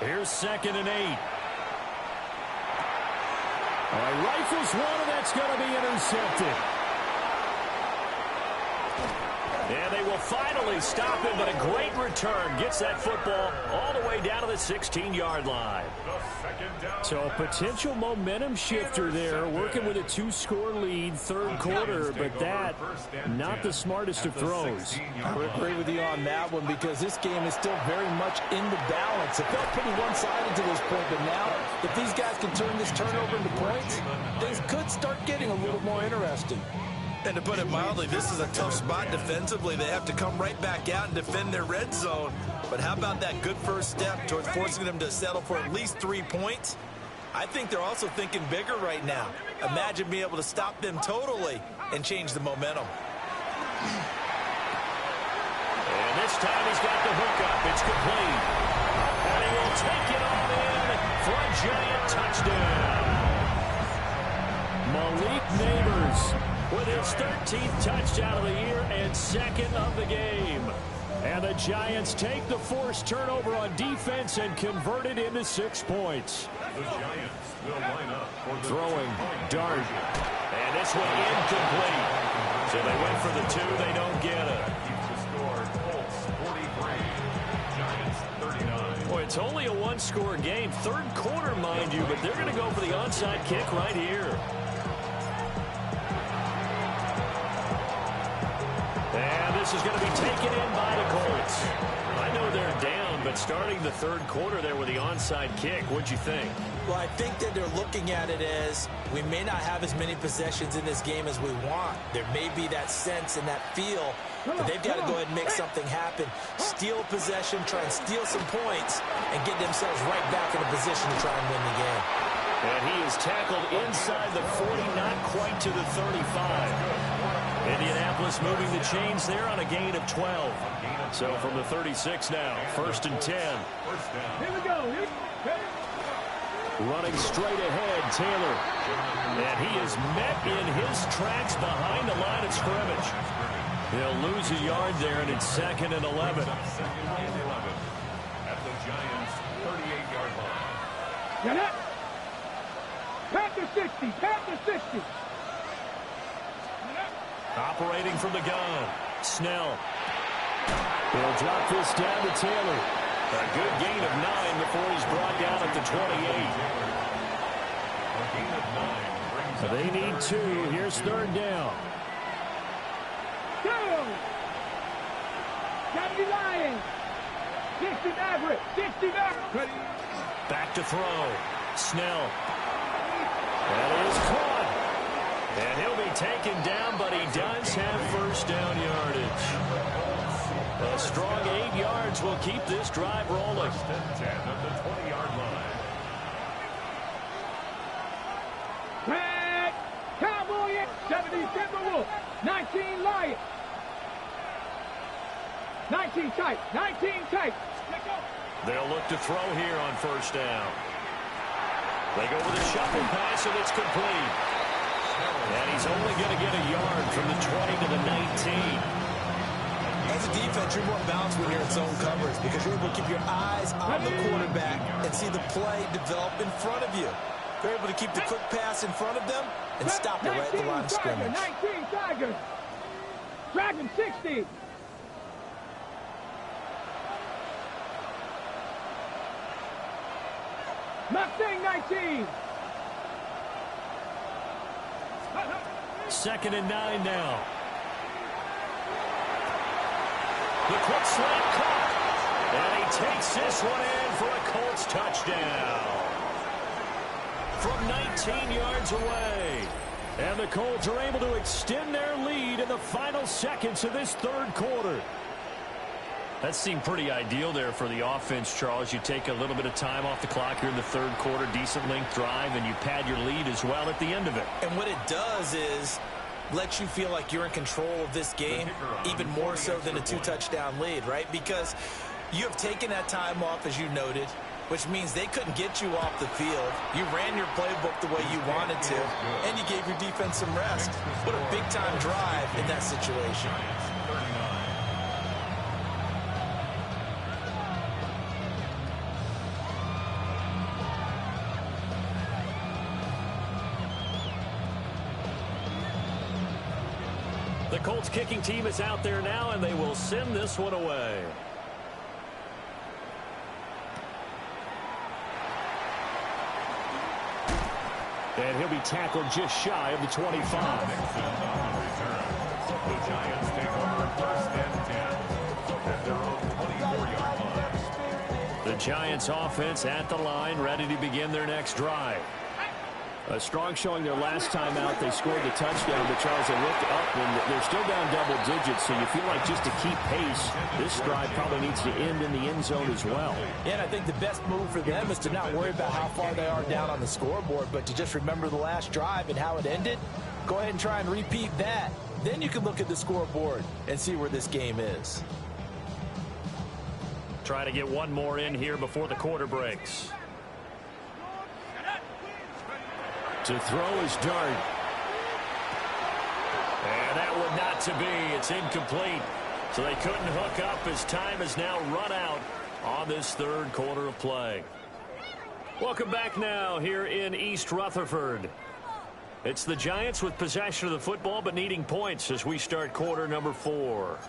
Here's second and 8. All right, rifles one, and that's going to be intercepted. And they will finally stop him, but a great return. Gets that football all the way down to the 16-yard line. So a potential momentum shifter there, working with a 2-score lead, third quarter, but that, not the smartest of throws. I would agree with you on that one, because this game is still very much in the balance. It felt pretty one-sided to this point, but now, if these guys can turn this turnover into points, things could start getting a little more interesting. And to put it mildly, this is a tough spot defensively. They have to come right back out and defend their red zone. But how about that good first step towards forcing them to settle for at least 3 points? I think they're also thinking bigger right now. Imagine being able to stop them totally and change the momentum. And this time he's got the hook up. It's complete. And he will take it all in for a Giant touchdown. Malik Neighbors with his 13th touchdown of the year and second of the game. And the Giants take the forced turnover on defense and convert it into 6 points. The Giants will line up for the Throwing dart. And this one incomplete. So they went for the 2. They don't get it. keeps the score. Colts 43, Giants 39. Boy, it's only a 1-score game. Third quarter, mind you, but they're going to go for the onside kick right here. And this is going to be taken in by the Colts. I know they're down, but starting the third quarter there with the onside kick, what'd you think? Well, I think that they're looking at it as we may not have as many possessions in this game as we want. There may be that sense and that feel, but they've got to go ahead and make something happen. Steal possession, try and steal some points, and get themselves right back in a position to try and win the game. And he is tackled inside the 40, not quite to the 35. Indianapolis moving the chains there on a gain of 12. So from the 36 now, first and 10. Here we go. Running straight ahead, Taylor. And he is met in his tracks behind the line of scrimmage. He'll lose a yard there, and it's second and 11. Second and 11 at the Giants' 38-yard line. Get it. Panther 60. Panther 60. Operating from the gun, Snell. He'll drop this down to Taylor. A good gain of 9 before he's brought down at the 28. They need 2. Here's third down. Go! Gotta be lying. 60 Maverick. 60 Maverick. Back to throw. Snell. That is caught. And he'll be taken down, but he does have first down yardage. A strong 8 yards will keep this drive rolling. First and 10 at the 20-yard line. Tag! Cowboy 70 Timberwolves. 19 Lions. 19 tight. 19 tight. They'll look to throw here on first down. They go with a shuffle pass, and it's complete. And he's only going to get a yard from the 20 to the 19. As a defense, you're more balanced when you're in zone coverage because you're able to keep your eyes on the quarterback and see the play develop in front of you. You're able to keep the quick pass in front of them and stop it right at the line of scrimmage. 19 Tigers. Dragon 60. Mustang 19. 2nd and 9 now. The quick slant caught. And he takes this one in for a Colts touchdown. From 19 yards away. And the Colts are able to extend their lead in the final seconds of this third quarter. That seemed pretty ideal there for the offense, Charles. You take a little bit of time off the clock here in the third quarter, decent length drive, and you pad your lead as well at the end of it. And what it does is let you feel like you're in control of this game, even more so than a 2-touchdown lead, right? Because you have taken that time off, as you noted, which means they couldn't get you off the field. You ran your playbook the way you wanted to, and you gave your defense some rest. What a big-time drive in that situation. The Colts kicking team is out there now, and they will send this one away. And he'll be tackled just shy of the 25. The Giants take over first and 10 at their own 24-yard line. The Giants offense at the line, ready to begin their next drive. A strong showing their last time out. They scored the touchdown, but Charles, they looked up and they're still down double digits, so you feel like just to keep pace, this drive probably needs to end in the end zone as well. Yeah, and I think the best move for them is to not worry about how far they are down on the scoreboard, but to just remember the last drive and how it ended. Go ahead and try and repeat that. Then you can look at the scoreboard and see where this game is. Try to get one more in here before the quarter breaks. To throw is Dart. And that one not to be. It's incomplete. So they couldn't hook up as time is now run out on this third quarter of play. Welcome back now here in East Rutherford. It's the Giants with possession of the football but needing points as we start quarter number 4.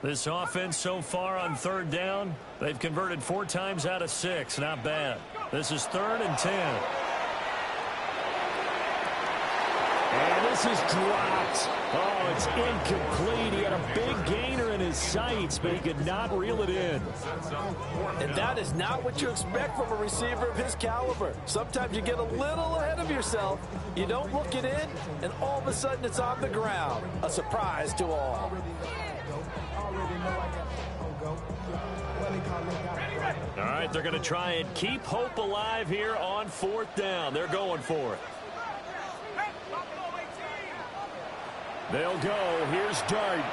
This offense so far on third down, they've converted 4 times out of 6. Not bad. This is 3rd and 10. And this is dropped. Oh, it's incomplete. He had a big gainer in his sights, but he could not reel it in. And that is not what you expect from a receiver of his caliber. Sometimes you get a little ahead of yourself. You don't look it in, and all of a sudden it's on the ground. A surprise to all. All right, they're going to try and keep hope alive here on 4th down. They're going for it. They'll go. Here's Dart.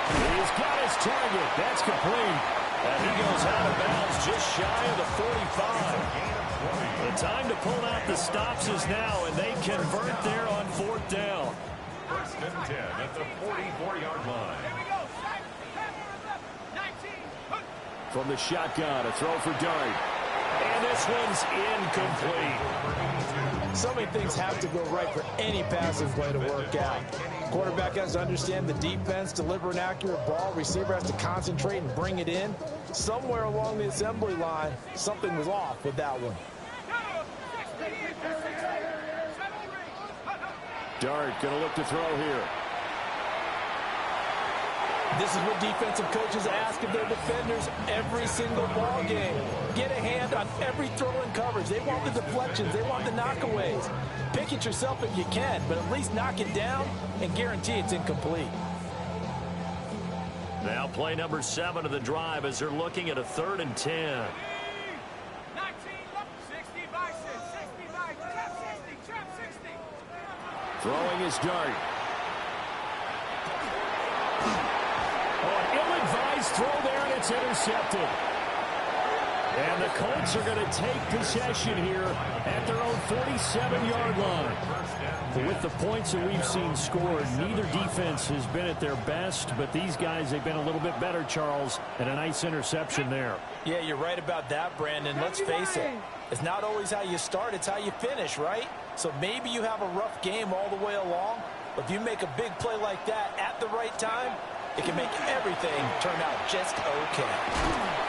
He's got his target. That's complete. And he goes out of bounds just shy of the 45. The time to pull out the stops is now, and they convert there on 4th down. 1st and 10 at the 44-yard line. From the shotgun, a throw for Dart. And this one's incomplete. So many things have to go right for any passing play to work out. Quarterback has to understand the defense, deliver an accurate ball. Receiver has to concentrate and bring it in. Somewhere along the assembly line, something was off with that one. Dart going to look to throw here. This is what defensive coaches ask of their defenders every single ball game. Get a hand on every throw in coverage. They want the deflections. They want the knockaways. Pick it yourself if you can, but at least knock it down and guarantee it's incomplete. Now play number 7 of the drive as they're looking at a 3rd and 10. Throwing his Dart. Ill-advised throw there, and it's intercepted. And the Colts are going to take possession here at their own 47-yard line. With the points that we've seen scored, neither defense has been at their best, but these guys, they've been a little bit better, Charles, and a nice interception there. Yeah, you're right about that, Brandon. Let's face it. It's not always how you start, it's how you finish, right? So maybe you have a rough game all the way along, but if you make a big play like that at the right time, it can make everything turn out just okay.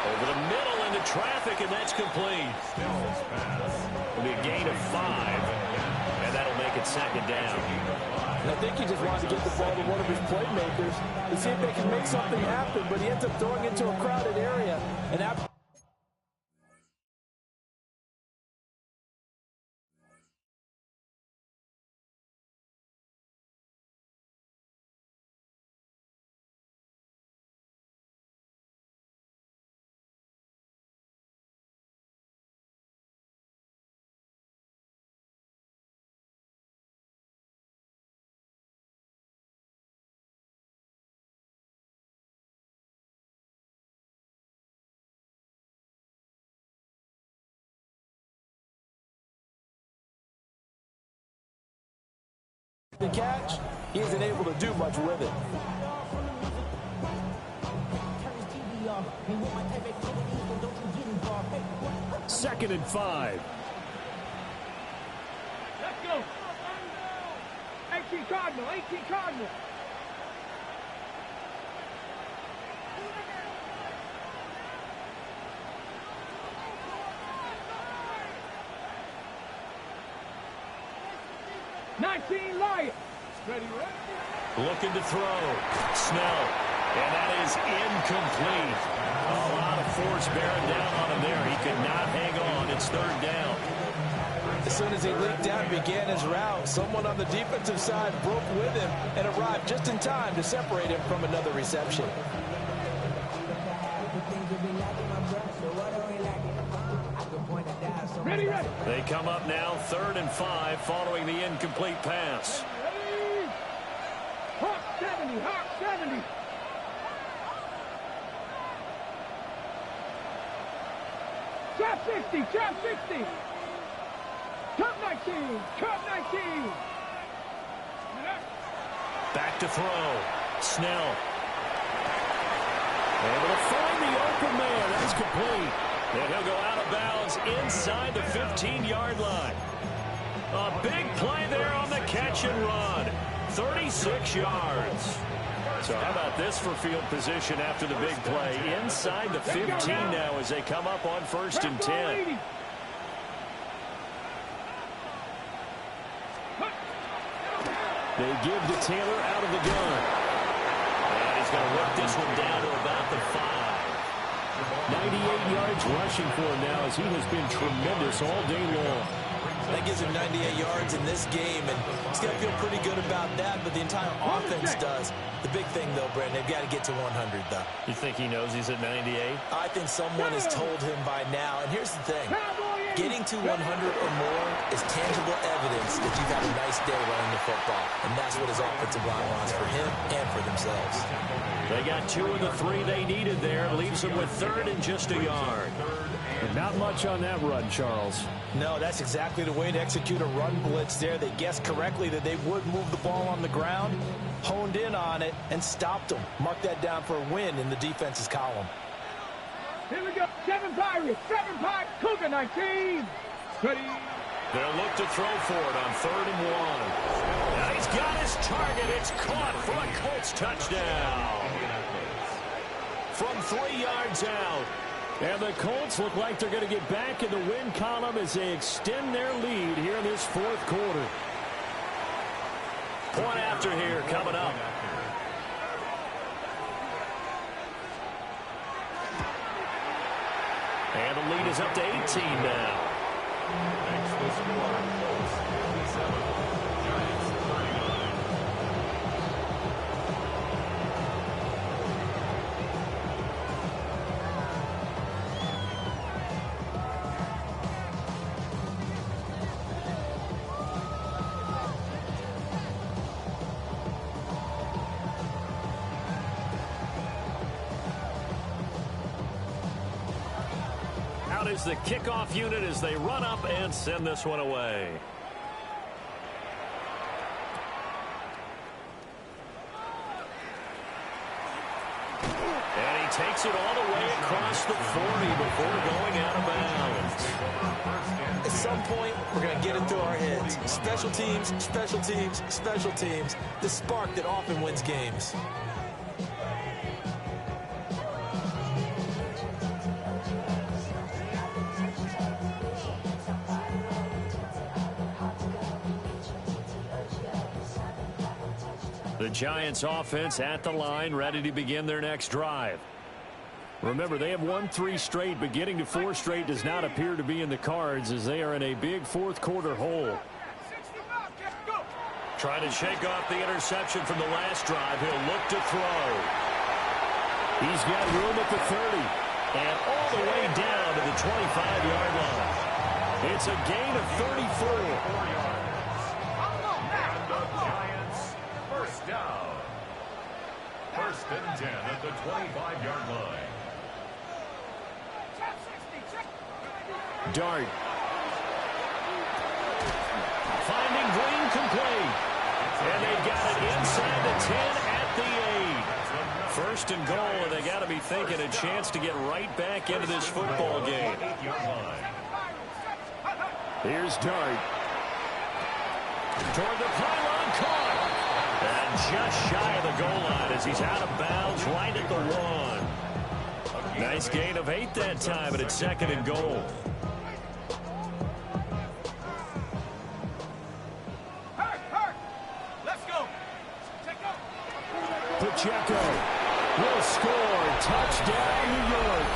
Over the middle into traffic, and that's complete. It'll be a gain of 5, and that'll make it 2nd down. And I think he just wanted to get the ball to one of his playmakers to see if they can make something happen, but he ends up throwing into a crowded area. And after the catch, he isn't able to do much with it. Second and 5. Let's go. 18 Cardinal, 18 Cardinal. Lion. Ready, looking to throw. Snell. And that is incomplete. A lot of force bearing down on him there. He could not hang on. It's 3rd down. As soon as he leaked out and began his route, someone on the defensive side broke with him and arrived just in time to separate him from another reception. Ready. They come up now 3rd and 5 following the incomplete pass. Hawk 70, Hawk 70. Trap 60, trap 60. Cup 19, cup 19. Back to throw. Snell. Able to find the open man. That's complete. And he'll go out of bounds inside the 15-yard line. A big play there on the catch and run. 36 yards. So how about this for field position after the big play? Inside the 15 now as they come up on 1st and 10. They give to Taylor out of the gun. And he's going to work this one down to about the 5. 98 yards rushing for him now as he has been tremendous all day long. That gives him 98 yards in this game, and he's going to feel pretty good about that, but the entire offense does. The big thing, though, Brandon, they've got to get to 100, though. You think he knows he's at 98? I think someone has told him by now, and here's the thing. Getting to 100 or more is tangible evidence that you've had a nice day running the football, and that's what his offensive line wants for him and for themselves. They got 2 of the 3 they needed there. Leaves them with 3rd and just a yard. And not much on that run, Charles. No, that's exactly the way to execute a run blitz there. They guessed correctly that they would move the ball on the ground, honed in on it, and stopped them. Mark that down for a win in the defense's column. Here we go. 7 Pirates. 7 Pirates. Cougar 19. Ready. They'll look to throw for it on 3rd and 1. Now he's got his target. It's caught for a Colts touchdown. From 3 yards out. And the Colts look like they're going to get back in the win column as they extend their lead here in this 4th quarter. Point after here coming up. And the lead is up to 18 now. Makes the score Colts 57, Giants 39. Out is the kickoff unit as they run up and send this one away. And he takes it all the way across the 40 before going out of bounds. At some point, we're going to get it through our heads. Special teams, special teams, special teams. The spark that often wins games. The Giants offense at the line, ready to begin their next drive. Remember, they have won 3 straight, but getting to 4 straight does not appear to be in the cards as they are in a big fourth quarter hole. Trying to shake off the interception from the last drive. He'll look to throw. He's got room at the 30 and all the way down to the 25-yard line. It's a gain of 34. First down. First and 10 at the 25-yard line. Dart. Finding Green complete. And they got it inside the 10 at the 8. First and goal, and they got to be thinking a chance to get right back into this football game. Here's Dart. Toward the pylon, caught. And just shy of the goal line as he's out of bounds right at the 1. Nice gain of 8 that time, and it's second and goal. Let's go. Pacheco will score. Touchdown, New York.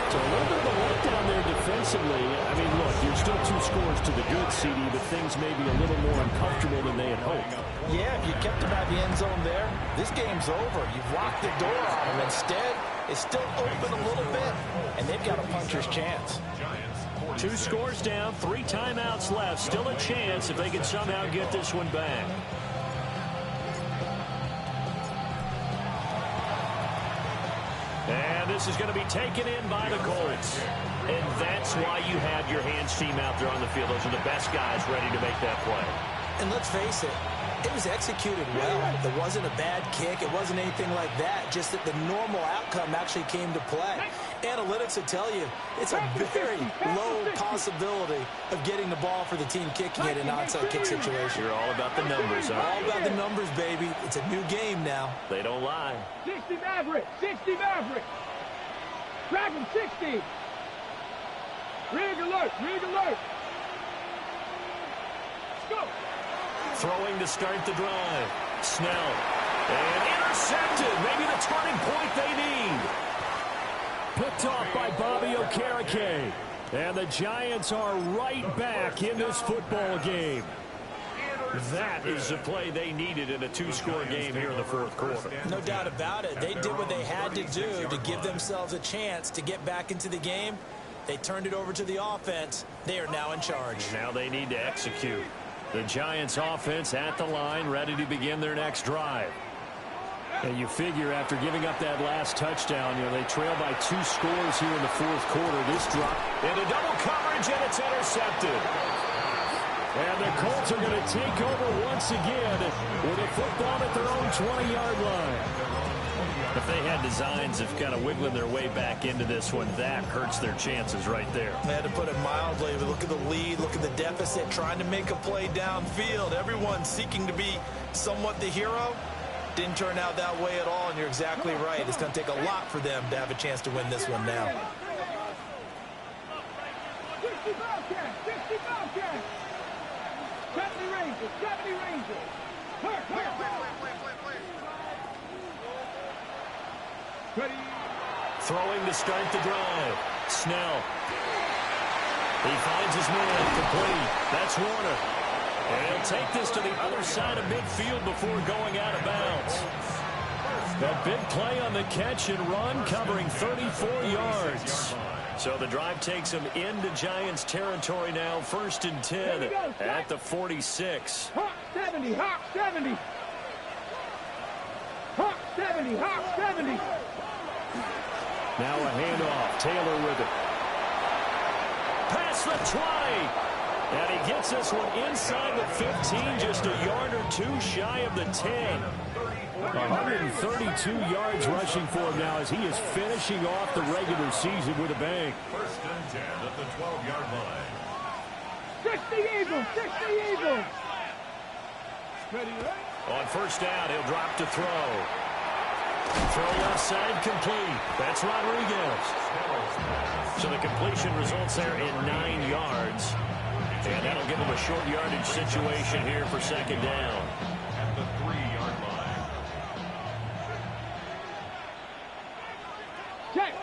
So a little bit of a letdown there defensively. I mean, look, you're still 2 scores to the good, CD, but things may be a little more uncomfortable than they had hoped. Yeah, if you kept him out of the end zone there, this game's over. You've locked the door on him. Instead, it's still open a little bit, and they've got a puncher's chance. 2 scores down, 3 timeouts left. Still a chance if they can somehow get this one back. And this is going to be taken in by the Colts. And that's why you have your hands team out there on the field. Those are the best guys ready to make that play. And let's face it, it was executed well. It wasn't a bad kick. It wasn't anything like that. Just that the normal outcome actually came to play. Analytics will tell you it's a very low possibility of getting the ball for the team kicking it in an onside kick situation. You're all about the numbers, aren't All you? about the numbers, baby. It's a new game now. They don't lie. 60 Maverick. 60 Maverick. Drag him 60. Rig alert. Rig alert. Let's go. Throwing to start the drive. Snell. And intercepted. Maybe the turning point they need. Picked off by Bobby Okereke. And the Giants are right back in this football game. That is the play they needed in a 2-score game here in the fourth quarter. No doubt about it. They did what they had to do to give themselves a chance to get back into the game. They turned it over to the offense. They are now in charge. Now they need to execute. The Giants offense at the line, ready to begin their next drive. And you figure after giving up that last touchdown, they trail by 2 scores here in the fourth quarter. This drop into double coverage, and it's intercepted. And the Colts are going to take over once again with a football at their own 20-yard line. If they had designs of kind of wiggling their way back into this one, that hurts their chances right there. I had to put it mildly, but look at the lead, look at the deficit, trying to make a play downfield. Everyone seeking to be somewhat the hero. Didn't turn out that way at all, and you're exactly right. It's going to take a lot for them to have a chance to win this one now. 60 Bobcats. 60 Bobcats. 70 Rangers. 70 Rangers. Throwing to start the drive. Snell. He finds his man complete. That's Warner. And he'll take this to the other side of midfield before going out of bounds. That big play on the catch and run covering 34 yards. So the drive takes him into Giants territory now. 1st and 10 at the 46. Hawk 70, Hawk 70. Hawk 70, Hawk 70. Now a handoff. Taylor with it. Past the 20. And he gets this one inside the 15, just a yard or two shy of the 10. 132 yards rushing for him now as he is finishing off the regular season with a bang. 1st and 10 at the 12-yard line. 60 Eagles, 60 Eagles. On 1st down, he'll drop to throw. Throw left side complete. That's Rodriguez. So the completion results there in 9 yards. And that'll give him a short yardage situation here for 2nd down. At the 3-yard line. Check,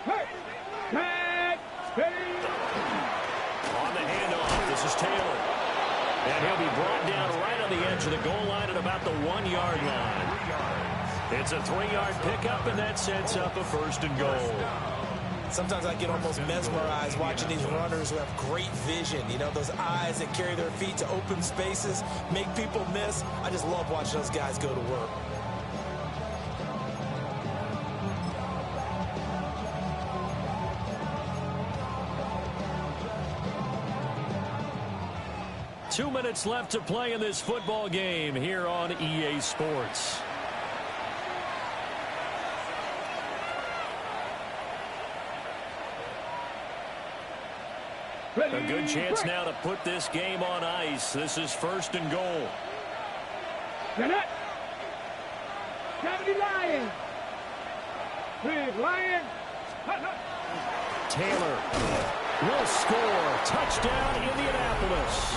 On the handoff, this is Taylor. And he'll be brought down right on the edge of the goal line at about the 1-yard line. It's a 3-yard pickup, and that sets up a 1st and goal. Sometimes I get almost mesmerized watching these runners who have great vision. You know, those eyes that carry their feet to open spaces, make people miss. I just love watching those guys go to work. Two minutes left to play in this football game here on EA Sports. A good chance now to put this game on ice. This is 1st and goal. Get it. 70 Lions. Big Lions. Taylor will score. Touchdown, Indianapolis.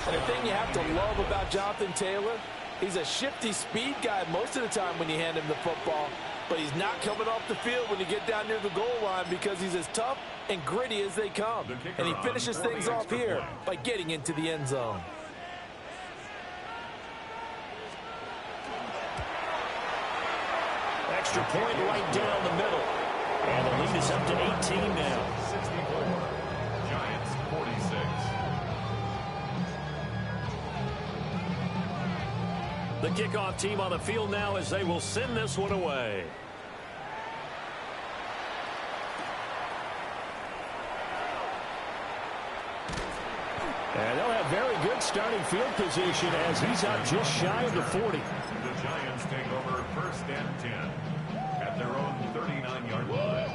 And the thing you have to love about Jonathan Taylor, he's a shifty speed guy most of the time when you hand him the football. But he's not coming off the field when you get down near the goal line because he's as tough and gritty as they come. And he finishes things off here by getting into the end zone. Extra point right down the middle. And the lead is up to 18 now. 64. Giants 46. The kickoff team on the field now as they will send this one away. And they'll have very good starting field position as he's out just shy of the 40. The Giants take over 1st and 10 at their own 39-yard line.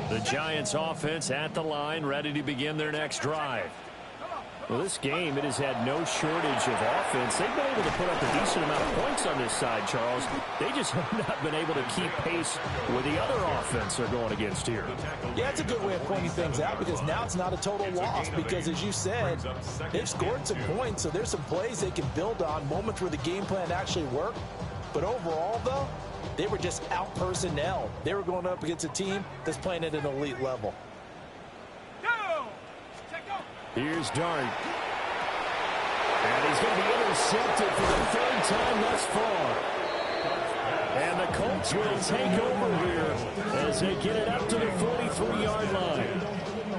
The Giants offense at the line, ready to begin their next drive. Well, this game, it has had no shortage of offense. They've been able to put up a decent amount of points on this side, Charles. They just have not been able to keep pace with the other offense they're going against here. Yeah, it's a good way of pointing things out because now it's not a total loss because, as you said, they've scored some points, so there's some plays they can build on, moments where the game plan actually worked. But overall, though, they were just out-personnel. They were going up against a team that's playing at an elite level. Here's Dart. And he's going to be intercepted for the 3rd time thus far. And the Colts will take over here as they get it up to the 43-yard line.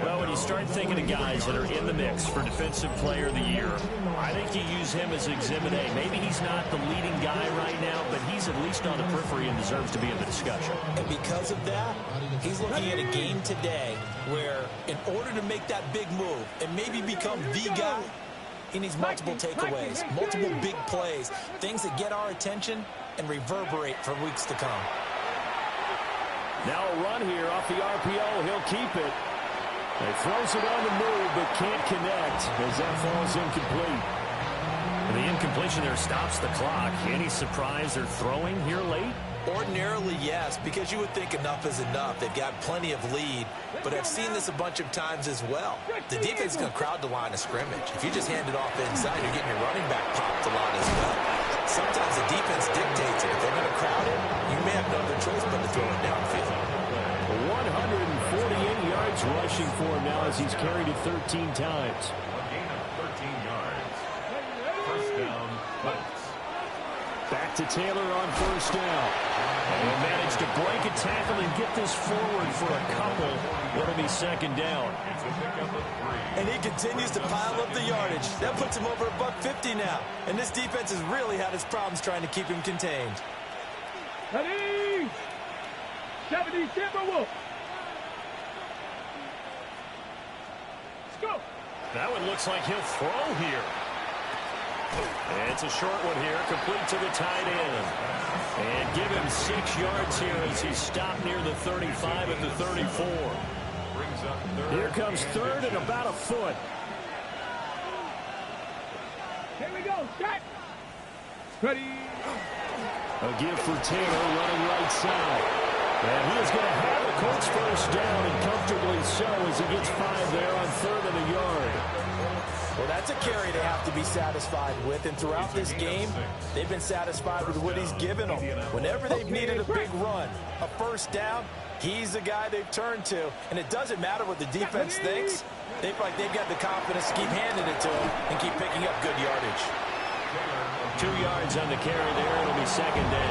Well, when you start thinking of guys that are in the mix for Defensive Player of the Year, I think you use him as Exhibit A. Maybe he's not the leading guy right now, but he's at least on the periphery and deserves to be in the discussion. And because of that, he's looking at a game today where in order to make that big move and maybe become the guy, he needs multiple takeaways, multiple big plays, things that get our attention and reverberate for weeks to come. Now a run here off the RPO. He'll keep it. He throws it on the move, but can't connect as that falls incomplete. The incompletion there stops the clock. Any surprise they're throwing here late? Ordinarily, yes, because you would think enough is enough. They've got plenty of lead, but I've seen this a bunch of times as well. The defense is going to crowd the line of scrimmage. If you just hand it off inside, you're getting your running back popped a lot as well. Sometimes the defense dictates it. If they're going to crowd it, you may have no other choice but to throw it downfield. 148 yards rushing for him now as he's carried it 13 times. A gain of 13 yards. First down, Colts. Back to Taylor on first down. And he'll manage to break a tackle and get this forward for a couple. It'll be second down. It's a pickup of 3. And he continues to pile up the yardage. That puts him over $150 now. And this defense has really had its problems trying to keep him contained. Ready? 70 Timberwolves. Let's go. That one looks like he'll throw here. It's a short one here, complete to the tight end. And give him 6 yards here as he's stopped near the 35 at the 34. Brings up third. Here comes third and about a foot. Here we go. Set. Ready. A give for Taylor running right side. And he is going to have the Colts first down, and comfortably so as he gets 5 there on third and a yard. Well, that's a carry they have to be satisfied with, and throughout this game, they've been satisfied with what he's given them. Whenever they've needed a big run, a first down, he's the guy they've turned to. And it doesn't matter what the defense thinks. They feel like they've got the confidence to keep handing it to him and keep picking up good yardage. 2 yards on the carry there. It'll be second down.